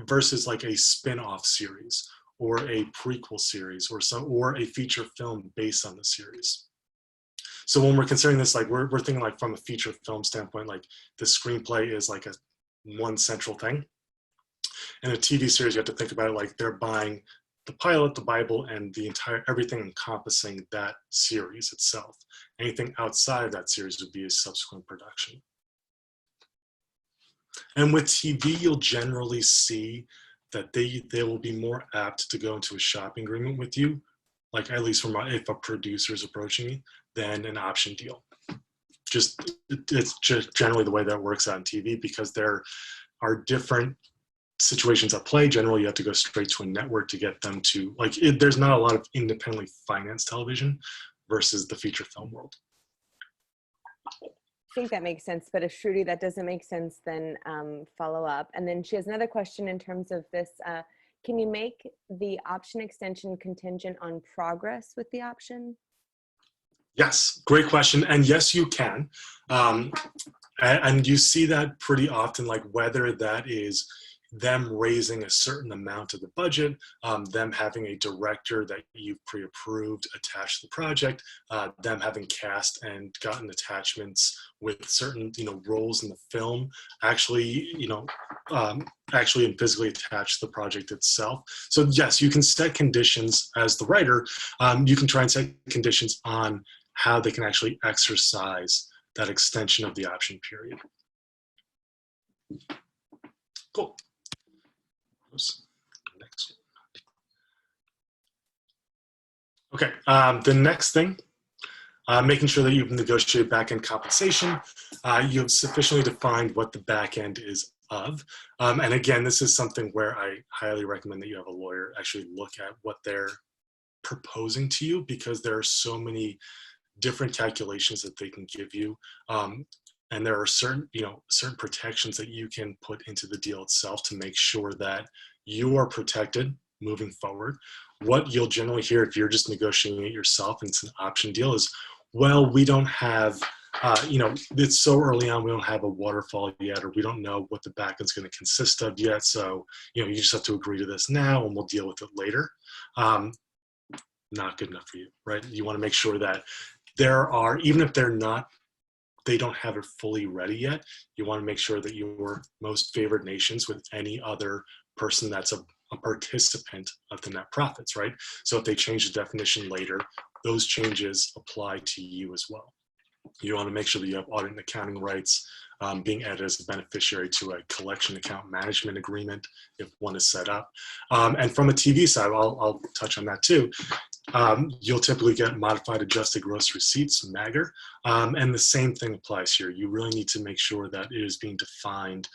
versus like a spin-off series or a prequel series or a feature film based on the series. So when we're considering this, like we're thinking like from a feature film standpoint, like the screenplay is like one central thing. In a TV series, you have to think about it like they're buying the pilot, the Bible, and everything encompassing that series itself. Anything outside of that series would be a subsequent production. And with TV, you'll generally see that they will be more apt to go into a shopping agreement with you, like at least if a producer is approaching me, than an option deal. It's just generally the way that works out in TV, because there are different situations at play. Generally, you have to go straight to a network to get them to, there's not a lot of independently financed television versus the feature film world. I think that makes sense, but if Shruti, that doesn't make sense, then follow up. And then she has another question in terms of this. Can you make the option extension contingent on progress with the option? Yes, great question. And yes, you can. And you see that pretty often, like whether that is them raising a certain amount of the budget, them having a director that you've pre-approved attached to the project, them having cast and gotten attachments with certain roles in the film, actually and physically attached to the project itself. So yes, you can set conditions as the writer. You can try and set conditions on how they can actually exercise that extension of the option period. Cool. Next. Okay, the next thing, making sure that you've negotiated back-end compensation. You've sufficiently defined what the back-end is of. And again, this is something where I highly recommend that you have a lawyer actually look at what they're proposing to you, because there are so many different calculations that they can give you. And there are certain protections that you can put into the deal itself to make sure that you are protected moving forward. What you'll generally hear if you're just negotiating it yourself and it's an option deal is, well, we don't have, it's so early on, we don't have a waterfall yet, or we don't know what the back end's going to consist of yet. So, you just have to agree to this now and we'll deal with it later. Not good enough for you, right? You want to make sure that there are, even if they don't have it fully ready yet, you want to make sure that your most favored nations with any other person that's a participant of the net profits, right? So if they change the definition later, those changes apply to you as well. You want to make sure that you have audit and accounting rights, being added as a beneficiary to a collection account management agreement if one is set up. And from a TV side, I'll touch on that too. You'll typically get modified adjusted gross receipts, MAGR, and the same thing applies here. You really need to make sure that it is being defined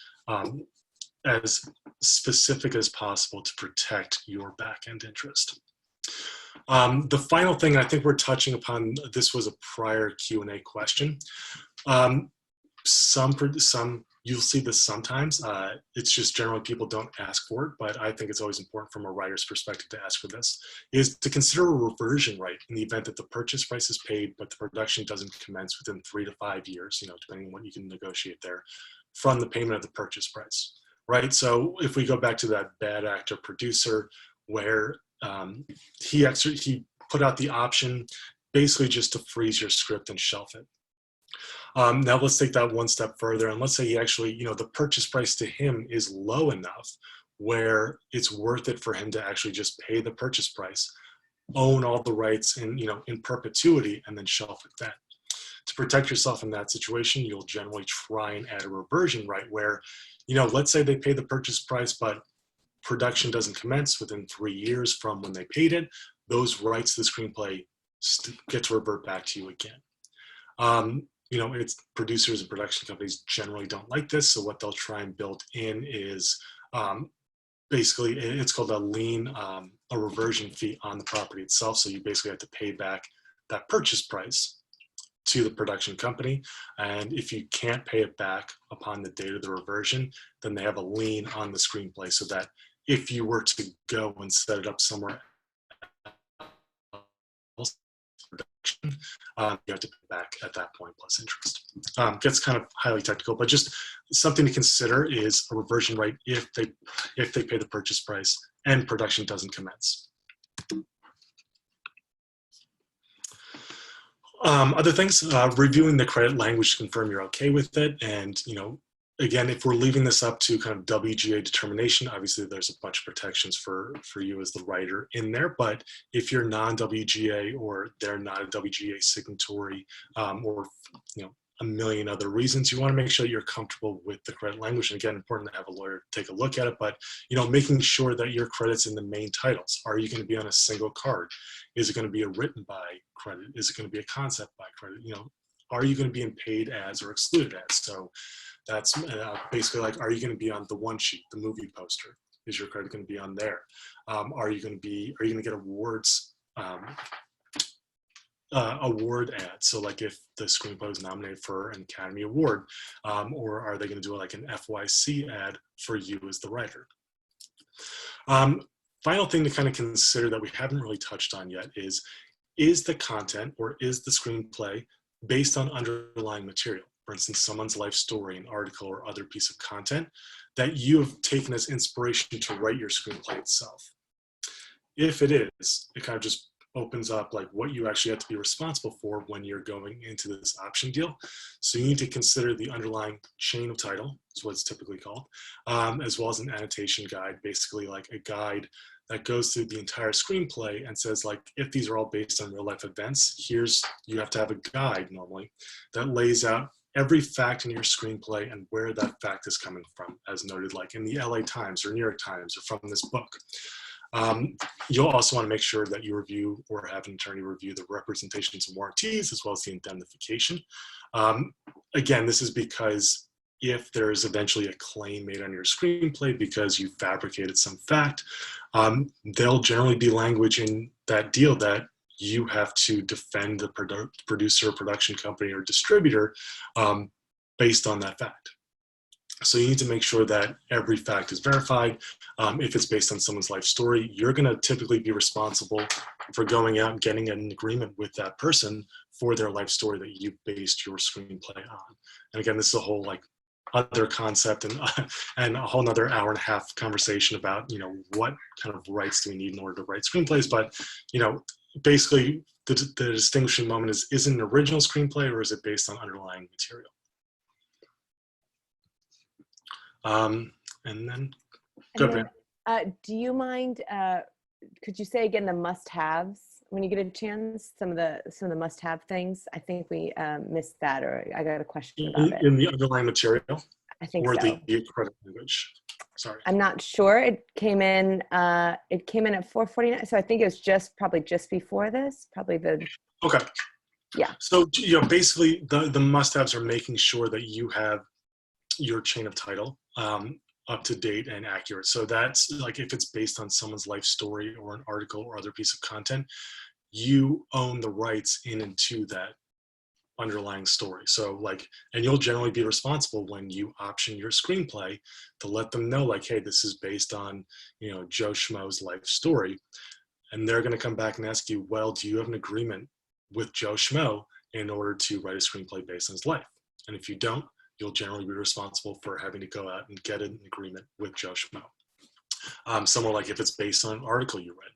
as specific as possible to protect your back-end interest. The final thing, I think we're touching upon, this was a prior Q&A question. Some You'll see this sometimes. It's just generally people don't ask for it, but I think it's always important from a writer's perspective to ask for this, is to consider a reversion right in the event that the purchase price is paid, but the production doesn't commence within 3 to 5 years, depending on what you can negotiate there, from the payment of the purchase price, right? So if we go back to that bad actor producer where he put out the option basically just to freeze your script and shelf it. Now let's take that one step further, and let's say he actually, the purchase price to him is low enough where it's worth it for him to actually just pay the purchase price, own all the rights in perpetuity, and then shelf it then. To protect yourself in that situation, you'll generally try and add a reversion right where, let's say they pay the purchase price, but production doesn't commence within 3 years from when they paid it. Those rights to the screenplay get to revert back to you again. It's producers and production companies generally don't like this. So what they'll try and build in is basically it's called a lien, a reversion fee on the property itself. So you basically have to pay back that purchase price to the production company. And if you can't pay it back upon the date of the reversion, then they have a lien on the screenplay so that if you were to go and set it up somewhere else, production, you have to pay back at that point plus interest. Gets kind of highly technical, but just something to consider is a reversion right if they pay the purchase price and production doesn't commence. Other things, reviewing the credit language to confirm you're okay with it. And, again, if we're leaving this up to kind of WGA determination, obviously there's a bunch of protections for you as the writer in there. But if you're non-WGA or they're not a WGA signatory or, a million other reasons, you want to make sure you're comfortable with the credit language. And again, important to have a lawyer take a look at it, but, making sure that your credit's in the main titles. Are you going to be on a single card? Is it going to be a written by credit? Is it going to be a concept by credit? Are you going to be in paid as or excluded as? So that's basically like, are you going to be on the one sheet, the movie poster? Is your credit going to be on there? Are you going to get awards, award ads? So like if the screenplay is nominated for an Academy Award, or are they going to do like an FYC ad for you as the writer? Final thing to kind of consider that we haven't really touched on yet is the content or is the screenplay based on underlying material? For instance, someone's life story, an article, or other piece of content that you have taken as inspiration to write your screenplay itself. If it is, it kind of just opens up like what you actually have to be responsible for when you're going into this option deal. So you need to consider the underlying chain of title, is what it's typically called, as well as an annotation guide, basically like a guide that goes through the entire screenplay and says like, if these are all based on real life events, you have to have a guide normally that lays out every fact in your screenplay and where that fact is coming from, as noted like in the LA Times or New York Times or from this book. You'll also want to make sure that you review or have an attorney review the representations and warranties as well as the indemnification. Again, this is because if there is eventually a claim made on your screenplay because you fabricated some fact, there'll generally be language in that deal that you have to defend the producer, production company, or distributor based on that fact. So you need to make sure that every fact is verified. If it's based on someone's life story, you're going to typically be responsible for going out and getting an agreement with that person for their life story that you based your screenplay on. And again, this is a whole like other concept and a whole nother hour and a half conversation about, what kind of rights do we need in order to write screenplays. But, basically the distinguishing moment is it an original screenplay or is it based on underlying material? And then, go ahead. Do you mind, could you say again the must-haves when you get a chance? Some of the must-have things. I think we missed that, or I got a question about it. In the underlying material? I think or so. The credit language. Sorry. I'm not sure. It came in at 4:49, so I think it was probably just before this. Probably the. Okay. Yeah. So basically the must-haves are making sure that you have your chain of title up to date and accurate. So that's like if it's based on someone's life story or an article or other piece of content, you own the rights in and to that underlying story. So like, and you'll generally be responsible when you option your screenplay to let them know like, hey, this is based on, Joe Schmo's life story. And they're going to come back and ask you, well, do you have an agreement with Joe Schmo in order to write a screenplay based on his life? And if you don't, you'll generally be responsible for having to go out and get an agreement with Joe Schmo. Somewhere like if it's based on an article you read,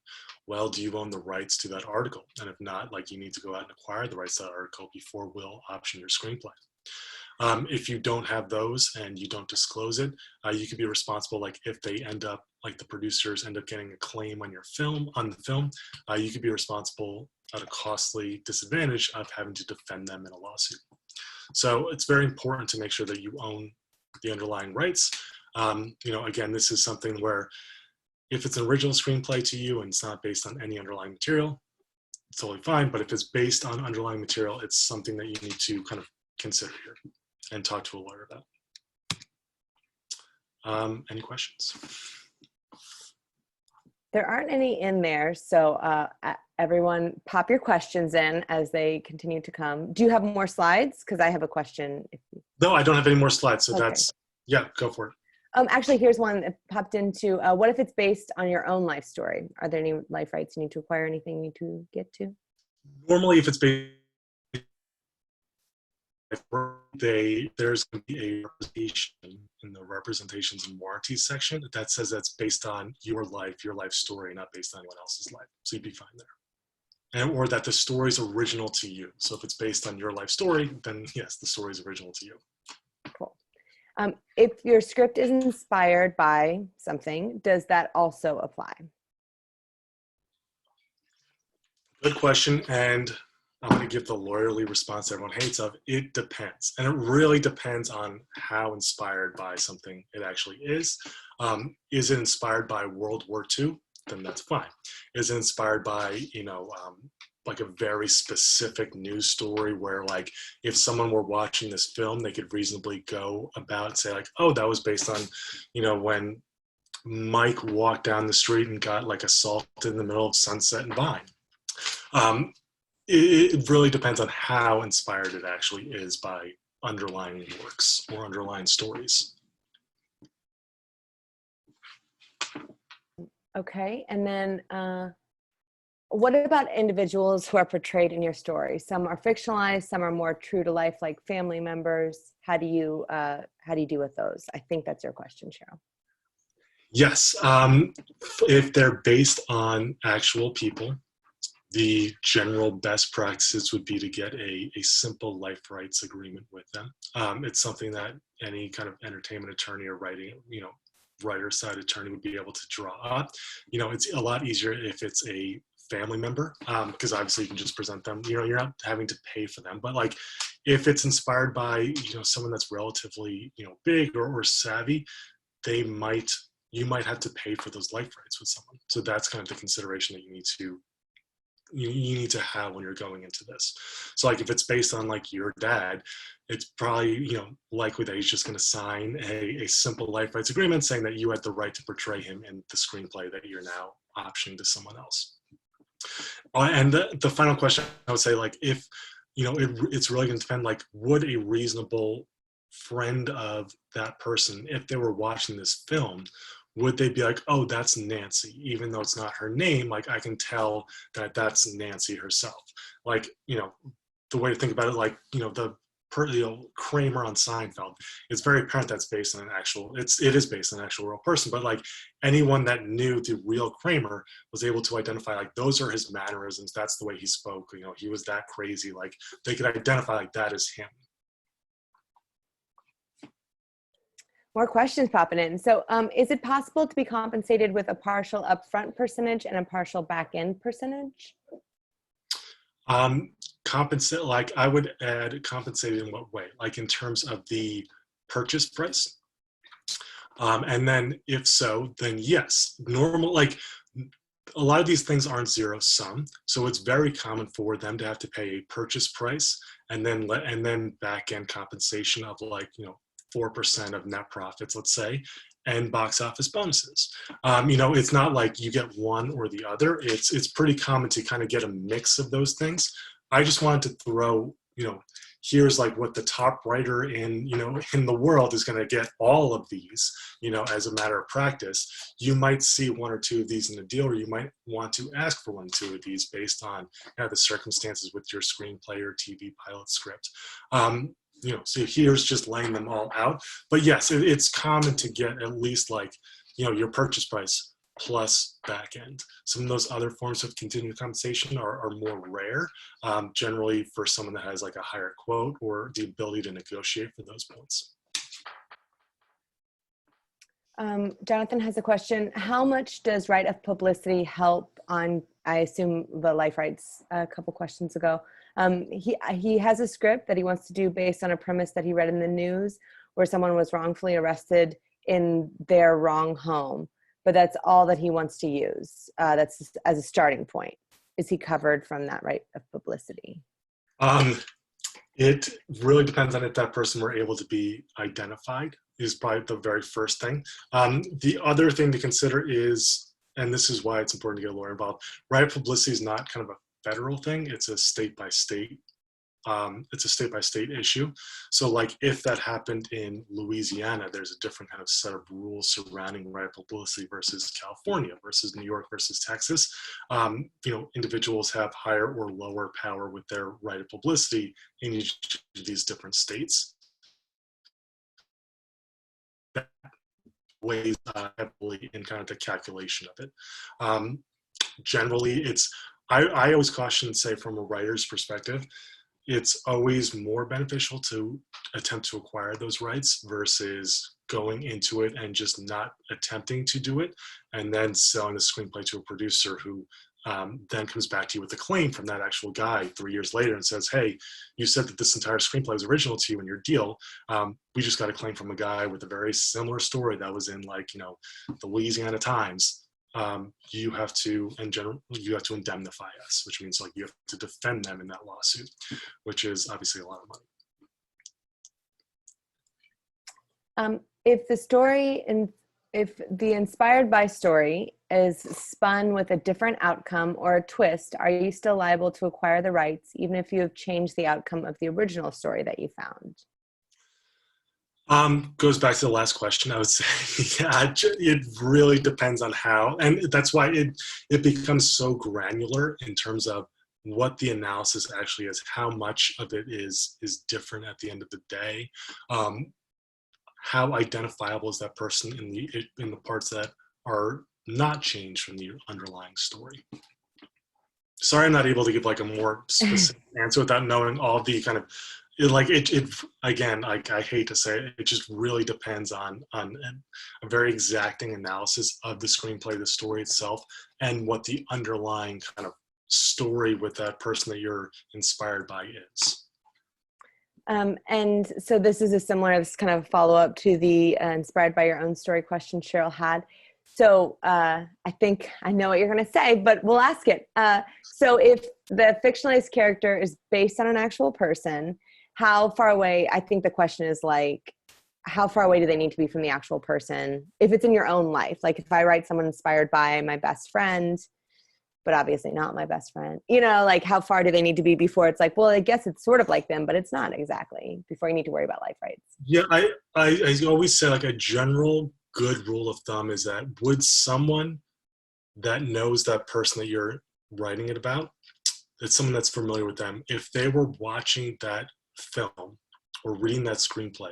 well, do you own the rights to that article? And if not, like you need to go out and acquire the rights to that article before we'll option your screenplay. If you don't have those and you don't disclose it, you could be responsible. Like if they end up, like the producers end up getting a claim on the film, you could be responsible at a costly disadvantage of having to defend them in a lawsuit. So it's very important to make sure that you own the underlying rights. Again, this is something where if it's an original screenplay to you and it's not based on any underlying material, it's totally fine. But if it's based on underlying material, it's something that you need to kind of consider here and talk to a lawyer about. Any questions? There aren't any in there, so everyone pop your questions in as they continue to come. Do you have more slides? Because I have a question. No, I don't have any more slides, so Okay. yeah, go for it. Actually, here's one that popped into, what if it's based on your own life story? Are there any life rights you need to acquire, anything you need to get to? Normally, if it's based, there's going to be a representation in the representations and warranties section that says that's based on your life story, not based on anyone else's life. So you'd be fine there. And, or that the story is original to you. So if it's based on your life story, then yes, the story is original to you. Cool. If your script is inspired by something, does that also apply? Good question. And I'm going to give the lawyerly response everyone hates of, it depends. And it really depends on how inspired by something it actually is. Is it inspired by World War II? Then that's fine. Is it inspired by, like a very specific news story where like if someone were watching this film, they could reasonably go about and say like, oh, that was based on, when Mike walked down the street and got like assaulted in the middle of Sunset and Vine. It really depends on how inspired it actually is by underlying works or underlying stories. Okay, and then what about individuals who are portrayed in your story? Some are fictionalized, some are more true to life, like family members. How do you do with those? I think that's your question, Cheryl. Yes, if they're based on actual people, the general best practices would be to get a simple life rights agreement with them. It's something that any kind of entertainment attorney or writer side attorney would be able to draw up. It's a lot easier if it's a family member, because obviously you can just present them, you're not having to pay for them. But like if it's inspired by, someone that's relatively, big or savvy, you might have to pay for those life rights with someone. So that's kind of the consideration that you need to have when you're going into this. So like if it's based on like your dad, it's probably, likely that he's just going to sign a simple life rights agreement saying that you had the right to portray him in the screenplay that you're now optioning to someone else. And the final question, I would say, like, if, it's really going to depend, like, would a reasonable friend of that person, if they were watching this film, would they be like, oh, that's Nancy, even though it's not her name, like, I can tell that that's Nancy herself. Like, the way to think about it, like, Kramer on Seinfeld, it's very apparent that's based on it is based on an actual real person, but like anyone that knew the real Kramer was able to identify, like, those are his mannerisms, that's the way he spoke, he was that crazy, like they could identify like that as him. More questions popping in. So is it possible to be compensated with a partial upfront percentage and a partial back-end percentage? Compensate, like I would add compensated in what way? Like in terms of the purchase price? And then if so, then yes. Normal, like a lot of these things aren't zero sum. So it's very common for them to have to pay a purchase price and then back-end compensation of like, 4% of net profits, let's say, and box office bonuses. It's not like you get one or the other. It's pretty common to kind of get a mix of those things. I just wanted to throw, here's like what the top writer in, in the world is going to get all of these, as a matter of practice. You might see one or two of these in a deal, or you might want to ask for one or two of these based on the circumstances with your screenplay or TV pilot script. So here's just laying them all out. But yes, it's common to get at least like, your purchase price plus back end. Some of those other forms of contingent compensation are more rare, generally for someone that has like a higher quote or the ability to negotiate for those points. Jonathan has a question. How much does right of publicity help on, I assume, the life rights a couple questions ago? He has a script that he wants to do based on a premise that he read in the news where someone was wrongfully arrested in their wrong home, but that's all that he wants to use. That's as a starting point. Is he covered from that right of publicity? It really depends on if that person were able to be identified, is probably the very first thing. The other thing to consider is, and this is why it's important to get a lawyer involved, right of publicity is not kind of a federal thing. It's a state-by-state issue. So like if that happened in Louisiana, there's a different kind of set of rules surrounding right of publicity versus California versus New York versus Texas. Individuals have higher or lower power with their right of publicity in each of these different states. That weighs heavily in kind of the calculation of it. Generally, I always caution and say from a writer's perspective, it's always more beneficial to attempt to acquire those rights versus going into it and just not attempting to do it and then selling the screenplay to a producer who then comes back to you with a claim from that actual guy 3 years later and says, hey, you said that this entire screenplay was original to you in your deal. We just got a claim from a guy with a very similar story that was in like, the Louisiana Times. You have to indemnify us, which means like you have to defend them in that lawsuit, which is obviously a lot of money. If the inspired by story is spun with a different outcome or a twist, are you still liable to acquire the rights, even if you have changed the outcome of the original story that you found? Goes back to the last question. I would say, yeah, it really depends on how, and that's why it becomes so granular in terms of what the analysis actually is, how much of it is different at the end of the day, how identifiable is that person in the parts that are not changed from the underlying story. Sorry, I'm not able to give like a more specific answer without knowing all the kind of. Again, I hate to say it, it just really depends on a very exacting analysis of the screenplay, the story itself, and what the underlying kind of story with that person that you're inspired by is. And so this is this kind of follow-up to the inspired by your own story question Cheryl had. So I think I know what you're going to say, but we'll ask it. So if the fictionalized character is based on an actual person, how far away, I think the question is like, how far away do they need to be from the actual person? If it's in your own life, like if I write someone inspired by my best friend, but obviously not my best friend, like how far do they need to be before it's like, well, I guess it's sort of like them, but it's not exactly, before you need to worry about life rights? Yeah, I always say like a general good rule of thumb is that would someone that knows that person that you're writing it about, that's someone that's familiar with them, if they were watching that film or reading that screenplay,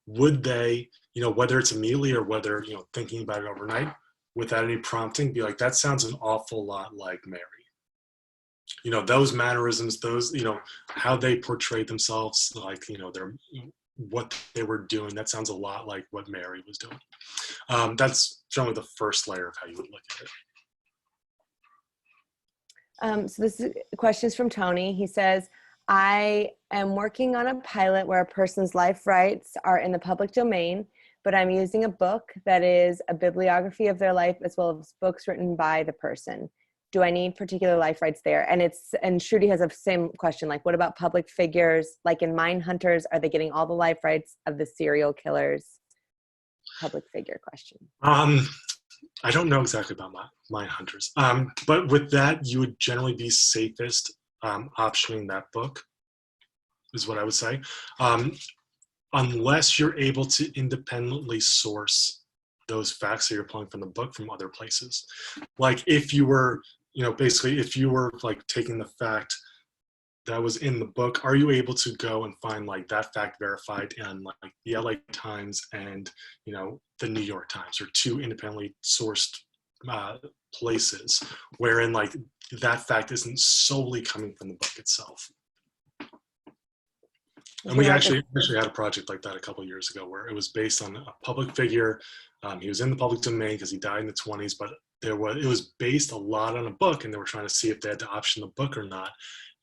would they, whether it's immediately or whether, thinking about it overnight without any prompting, be like, that sounds an awful lot like Mary. Those mannerisms, those, how they portrayed themselves, like, what they were doing, that sounds a lot like what Mary was doing. That's generally the first layer of how you would look at it. So this question is from Tony. He says, I am working on a pilot where a person's life rights are in the public domain, but I'm using a book that is a bibliography of their life as well as books written by the person. Do I need particular life rights there? And Shruti has the same question, like, what about public figures? Like in Mindhunters, are they getting all the life rights of the serial killers? Public figure question. I don't know exactly about Mindhunters, but with that, you would generally be safest optioning that book is what I would say. Um, Unless you're able to independently source those facts that you're pulling from the book from other places. Like if you were, basically if you were like taking the fact that was in the book, are you able to go and find like that fact verified in like the LA Times and, the New York Times, or two independently sourced uh, places wherein like that fact isn't solely coming from the book itself? And we actually had a project like that a couple of years ago where it was based on a public figure. He was in the public domain because he died in the 20s, but it was based a lot on a book, and they were trying to see if they had to option the book or not.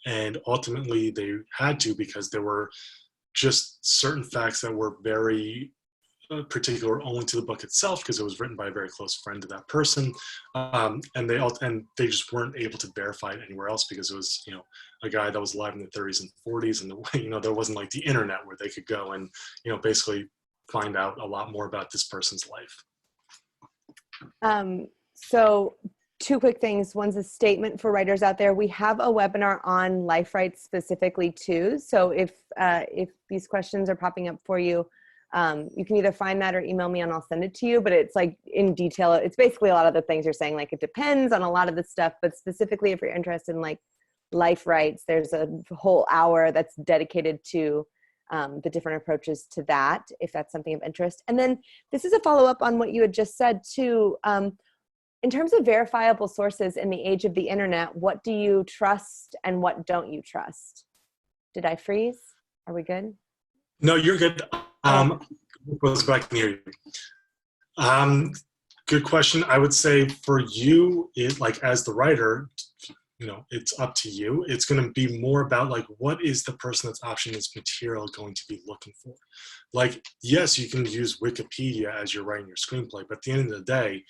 And ultimately they had to, because there were just certain facts that were very particular only to the book itself, because it was written by a very close friend to that person, and they just weren't able to verify it anywhere else because it was a guy that was alive in the 30s and 40s, and there wasn't like the internet where they could go and basically find out a lot more about this person's life. So two quick things. One's a statement for writers out there. We have a webinar on life rights specifically too. So if these questions are popping up for you, you can either find that or email me and I'll send it to you, but it's like in detail. It's basically a lot of the things you're saying, like it depends on a lot of the stuff, but specifically if you're interested in like life rights, there's a whole hour that's dedicated to the different approaches to that, if that's something of interest. And then this is a follow-up on what you had just said too. In terms of verifiable sources in the age of the internet, what do you trust and what don't you trust? Did I freeze? Are we good? No, you're good. Let's go back and hear you. Good question. I would say for you, like as the writer, it's up to you. It's going to be more about like, what is the person that's optioning this material going to be looking for? Like, yes, you can use Wikipedia as you're writing your screenplay, but at the end of the day,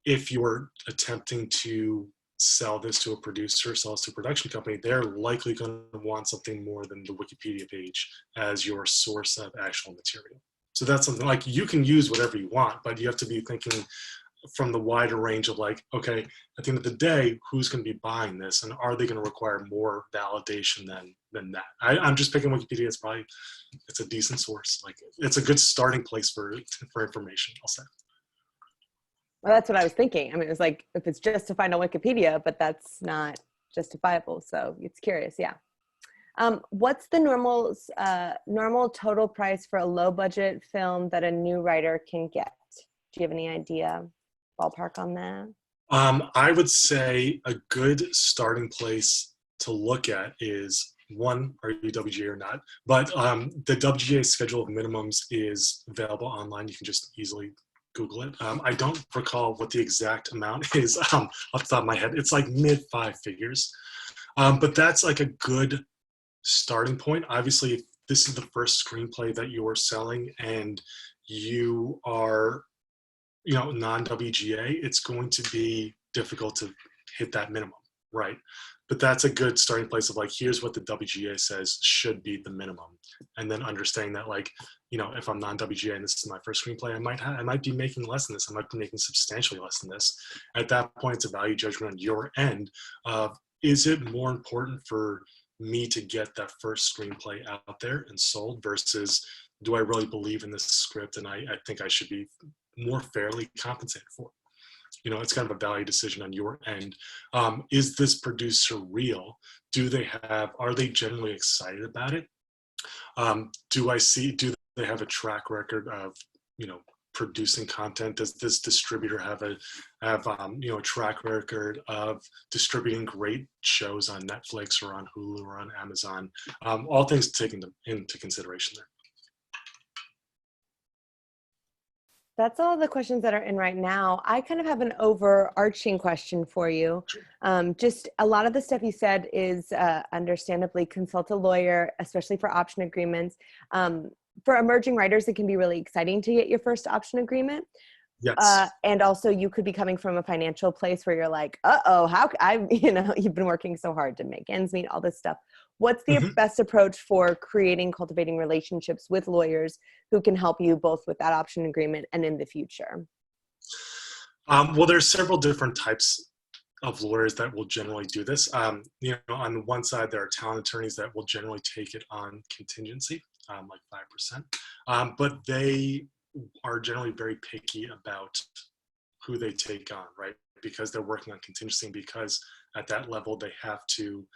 if you are attempting to sell this to a producer, sell this to a production company, they're likely going to want something more than the Wikipedia page as your source of actual material. So that's something like you can use whatever you want, but you have to be thinking from the wider range of like, okay, at the end of the day, who's going to be buying this, and are they going to require more validation than that? I'm just picking Wikipedia. It's a decent source. Like it's a good starting place for information, I'll say. Well, that's what I was thinking. I mean, it's like if it's justified on Wikipedia, but that's not justifiable. So it's curious. Yeah. What's the normal total price for a low budget film that a new writer can get? Do you have any idea, ballpark on that? I would say a good starting place to look at is, one, are you WGA or not? But the WGA schedule of minimums is available online. You can just easily Google it. I don't recall what the exact amount is off the top of my head. It's like mid 5 figures. But that's like a good starting point. Obviously, if this is the first screenplay that you are selling and you are, non-WGA, it's going to be difficult to hit that minimum, right? But that's a good starting place of like, here's what the WGA says should be the minimum. And then understanding that like, if I'm non-WGA and this is my first screenplay, I might be making less than this. I might be making substantially less than this. At that point, it's a value judgment on your end of, is it more important for me to get that first screenplay out there and sold versus do I really believe in this script and I think I should be more fairly compensated for it? It's kind of a value decision on your end. Is this producer real? Are they generally excited about it? Do they have a track record of, producing content? Does this distributor have a track record of distributing great shows on Netflix or on Hulu or on Amazon? All things taken into consideration there. That's all the questions that are in right now. I kind of have an overarching question for you. Just a lot of the stuff you said is understandably consult a lawyer, especially for option agreements. For emerging writers, it can be really exciting to get your first option agreement. Yes. And also you could be coming from a financial place where you're like, you've been working so hard to make ends meet, all this stuff. What's the best approach for cultivating relationships with lawyers who can help you both with that option agreement and in the future? Well, there's several different types of lawyers that will generally do this. You know, on the one side, there are talent attorneys that will generally take it on contingency, like 5%, but they are generally very picky about who they take on, right? Because they're working on contingency, and because at that level they have to,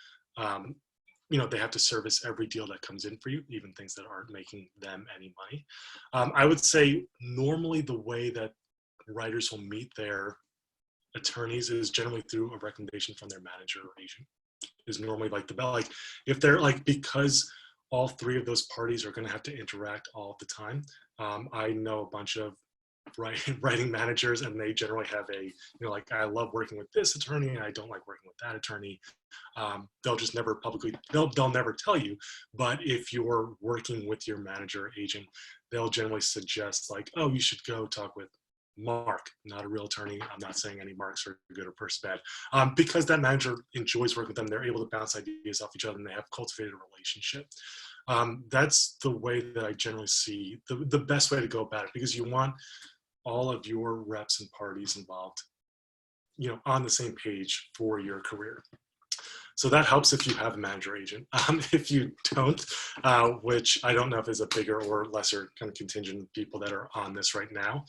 you know, they have to service every deal that comes in for you, even things that aren't making them any money. I would say normally the way that writers will meet their attorneys is generally through a recommendation from their manager or agent. Is normally like the bell. Like if they're like, because all three of those parties are going to have to interact all the time. I know a bunch of writing managers, and they generally have a, you know, like, I love working with this attorney, I don't like working with that attorney. They'll just never publicly, they'll never tell you, but if you're working with your manager or agent, they'll generally suggest like, oh, you should go talk with Mark, not a real attorney. I'm not saying any Marks are good or bad. Because that manager enjoys working with them, they're able to bounce ideas off each other, and they have cultivated a relationship. That's the way that I generally see the best way to go about it, because you want all of your reps and parties involved, you know, on the same page for your career. So that helps if you have a manager agent. If you don't, which I don't know if is a bigger or lesser kind of contingent of people that are on this right now,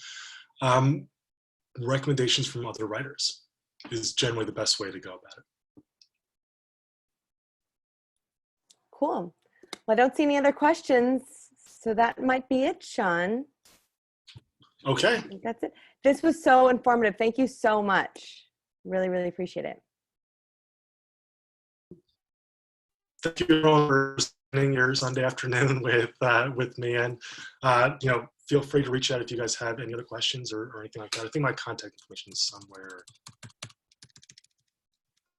recommendations from other writers is generally the best way to go about it. Cool. Well, I don't see any other questions, so that might be it, Sean. Okay. I think that's it. This was so informative. Thank you so much. Really, really appreciate it. Thank you all for spending your Sunday afternoon with me, and you know, feel free to reach out if you guys have any other questions or anything like that. I think my contact information is somewhere.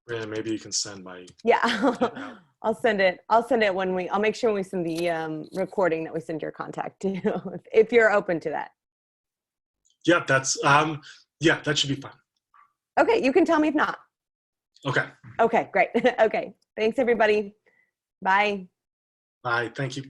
Brandon, maybe you can send my. Yeah, I'll send it. I'll send it when I'll make sure when we send the recording that we send your contact to, if you're open to that. Yeah, that's yeah, that should be fine. Okay, you can tell me if not. Okay. Okay, great. Okay, thanks everybody. Bye. Bye. Thank you.